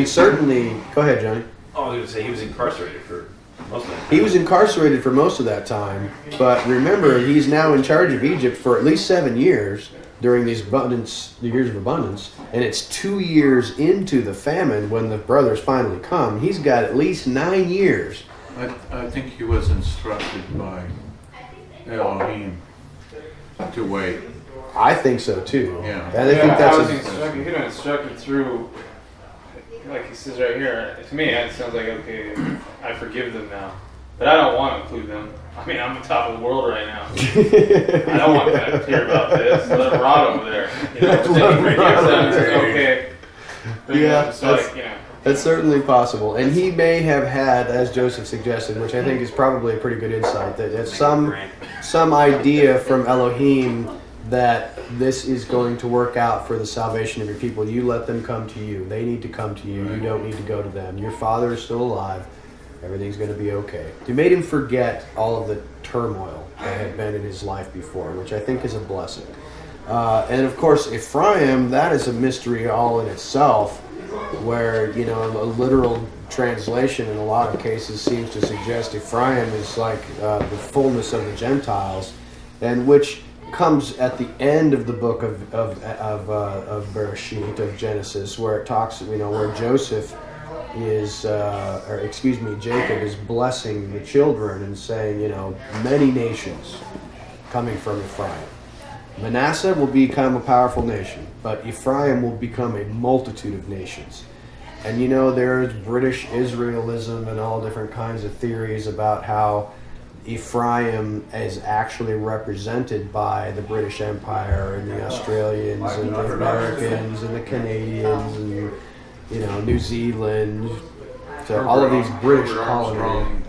A: Certainly, go ahead, Johnny.
I: Oh, I was going to say he was incarcerated for most of that.
A: He was incarcerated for most of that time, but remember, he's now in charge of Egypt for at least 7 years during the years of abundance, and it's 2 years into the famine when the brothers finally come. He's got at least 9 years.
F: I think he was instructed by Elohim to wait.
A: I think so too.
F: Yeah.
A: And I think that's
C: He was instructed through, like he says right here. To me, it sounds like, okay, I forgive them now, but I don't want to include them. I'm on the top of the world right now. I don't want to hear about this. Let them rot over there. Okay.
A: Yeah, that's certainly possible. And he may have had, as Joseph suggested, which I think is probably a pretty good insight, that some idea from Elohim that this is going to work out for the salvation of your people. You let them come to you. They need to come to you. You don't need to go to them. Your father is still alive. Everything's going to be okay. He made him forget all of the turmoil that had been in his life before, which I think is a blessing. And of course, Ephraim, that is a mystery all in itself, where, you know, a literal translation in a lot of cases seems to suggest Ephraim is like the fullness of the Gentiles, and which comes at the end of the book of Bereshit, of Genesis, where it talks, you know, where Jacob is blessing the children and saying, you know, many nations coming from Ephraim. Manasseh will become a powerful nation, but Ephraim will become a multitude of nations. And you know, there's British Israelism and all different kinds of theories about how Ephraim is actually represented by the British Empire and the Australians and the Americans and the Canadians and, you know, New Zealand. So all of these British colonies.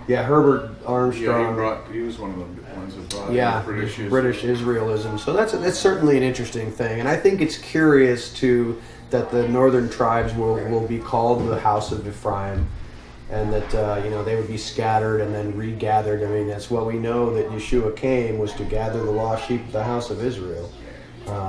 A: Yeah, Herbert Armstrong.
B: Yeah, he was one of the ones that brought
A: British Israelism. So that's certainly an interesting thing, and I think it's curious too that the northern tribes will be called the House of Ephraim, and that you know, they would be scattered and then regathered. I mean, that's what we know, that Yeshua came was to gather the lost sheep of the house of Israel.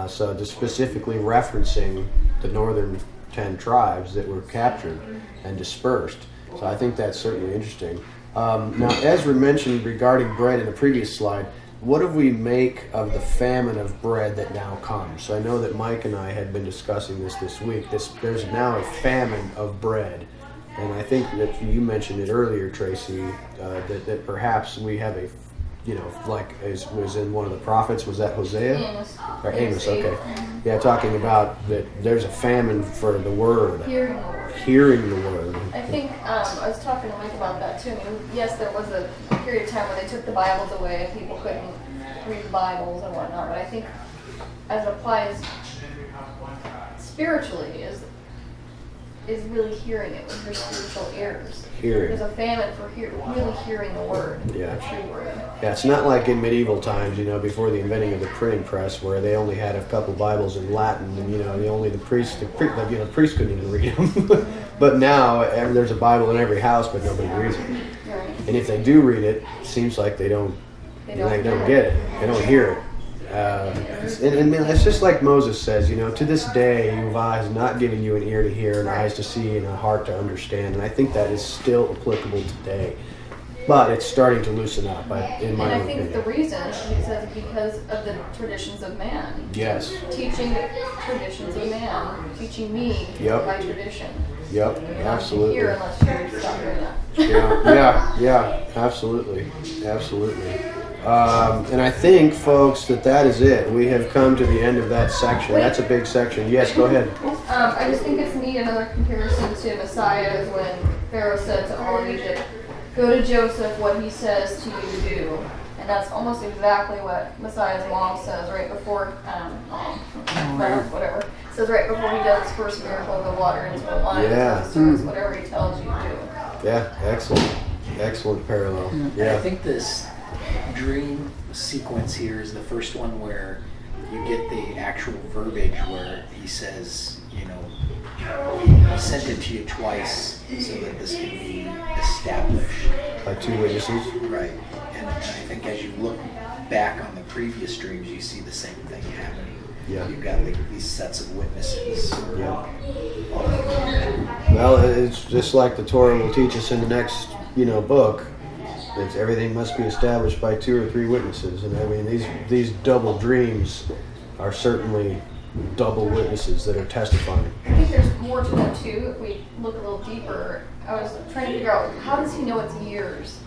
A: So just specifically referencing the northern 10 tribes that were captured and dispersed. So I think that's certainly interesting. Now, Ezra mentioned regarding bread in the previous slide, what do we make of the famine of bread that now comes? So I know that Mike and I had been discussing this week. There's now a famine of bread. And I think that you mentioned it earlier, Tracy, that perhaps we have a, you know, like as was in one of the prophets, was that Hosea?
G: Amos.
A: Or Amos, okay. Yeah, talking about that there's a famine for the word.
G: Hearing the word.
A: Hearing the word.
G: I think I was talking to Mike about that too. I mean, yes, there was a period of time when they took the Bibles away and people couldn't read Bibles and whatnot, but I think as it applies spiritually is really hearing it with your spiritual ears.
A: Hearing.
G: There's a famine for really hearing the word,
A: Yeah.
G: the true word.
A: Yeah, it's not like in medieval times, you know, before the inventing of the printing press, where they only had a couple Bibles in Latin, and you know, the priests couldn't even read them. But now there's a Bible in every house, but nobody reads it.
G: Right.
A: And if they do read it, it seems like they don't get it. They don't hear it. And it's just like Moses says, you know, to this day, Yehovah has not given you an ear to hear, and eyes to see, and a heart to understand. And I think that is still applicable today. But it's starting to loosen up, in my
G: And I
A: own
G: think
A: opinion.
G: the reason, he says, because of the traditions of man.
A: Yes.
G: Teaching traditions of man, teaching me
A: Yep.
G: by tradition.
A: Yep,
G: You're not
A: absolutely.
G: here unless you stop doing that.
A: Yeah, absolutely. And I think, folks, that is it. We have come to the end of that section. That's a big section. Yes, go ahead.
G: I just think it's neat. Another comparison to Messiah is when Pharaoh said to all of Egypt, "Go to Joseph, what he says to you do." And that's almost exactly what Messiah's mom says right before, whatever. Says right before he does his first miracle of the water into the wine.
A: Yeah.
G: So whatever he tells you to do.
A: Yeah, excellent parallel. Yeah.
D: I think this dream sequence here is the first one where you get the actual verbiage where he says, you know, he sent it to you twice so that this can be established.
A: By two witnesses.
D: Right. And I think as you look back on the previous dreams, you see the same thing happening.
A: Yeah.
D: You've got these sets of witnesses.
A: Yeah. Well, it's just like the Torah will teach us in the next, you know, book. It's everything must be established by 2 or 3 witnesses, and I mean these double dreams are certainly double witnesses that are testifying.
G: I think there's more to that too. If we look a little deeper, I was trying to figure out how does he know it's years,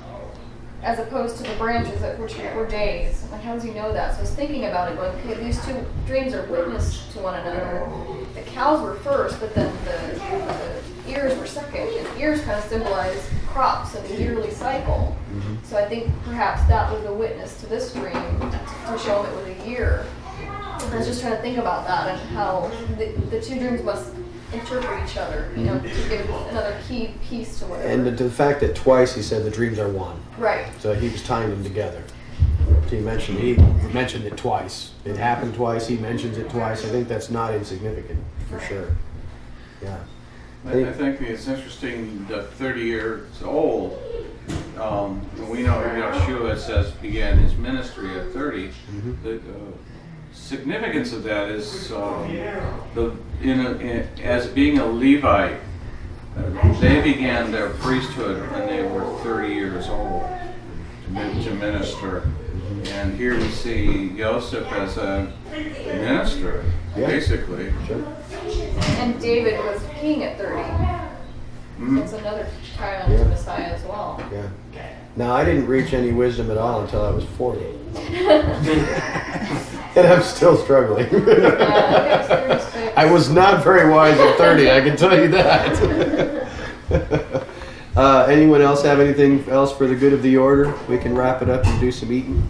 G: as opposed to the branches that were days. Like, how does he know that? So I was thinking about it, going, okay, these two dreams are witness to one another. The cows were first, but then the ears were second. And ears kind of symbolize crops and the yearly cycle.
A: Mm-hmm.
G: So I think perhaps that was a witness to this dream to show him it was a year. I was just trying to think about that and how the two dreams must interpret each other, you know, to give another key piece to whatever.
A: And the fact that twice he said the dreams are one.
G: Right.
A: So he was tying them together. He mentioned it twice. It happened twice. He mentions it twice. I think that's not insignificant for sure. Yeah.
F: I think it's interesting that 30 years old. We know Yeshua says began his ministry at 30. The significance of that is as being a Levite, they began their priesthood when they were 30 years old to minister. And here we see Joseph as a minister, basically.
A: Sure.
G: And David was king at 30. So it's another child to Messiah as well.
A: Yeah. Now, I didn't reach any wisdom at all until I was 40. And I'm still struggling. I was not very wise at 30, I can tell you that. Anyone else have anything else for the good of the order? We can wrap it up and do some eating.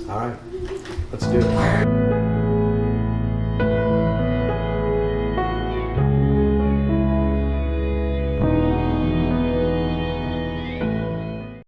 A: All right, let's do it.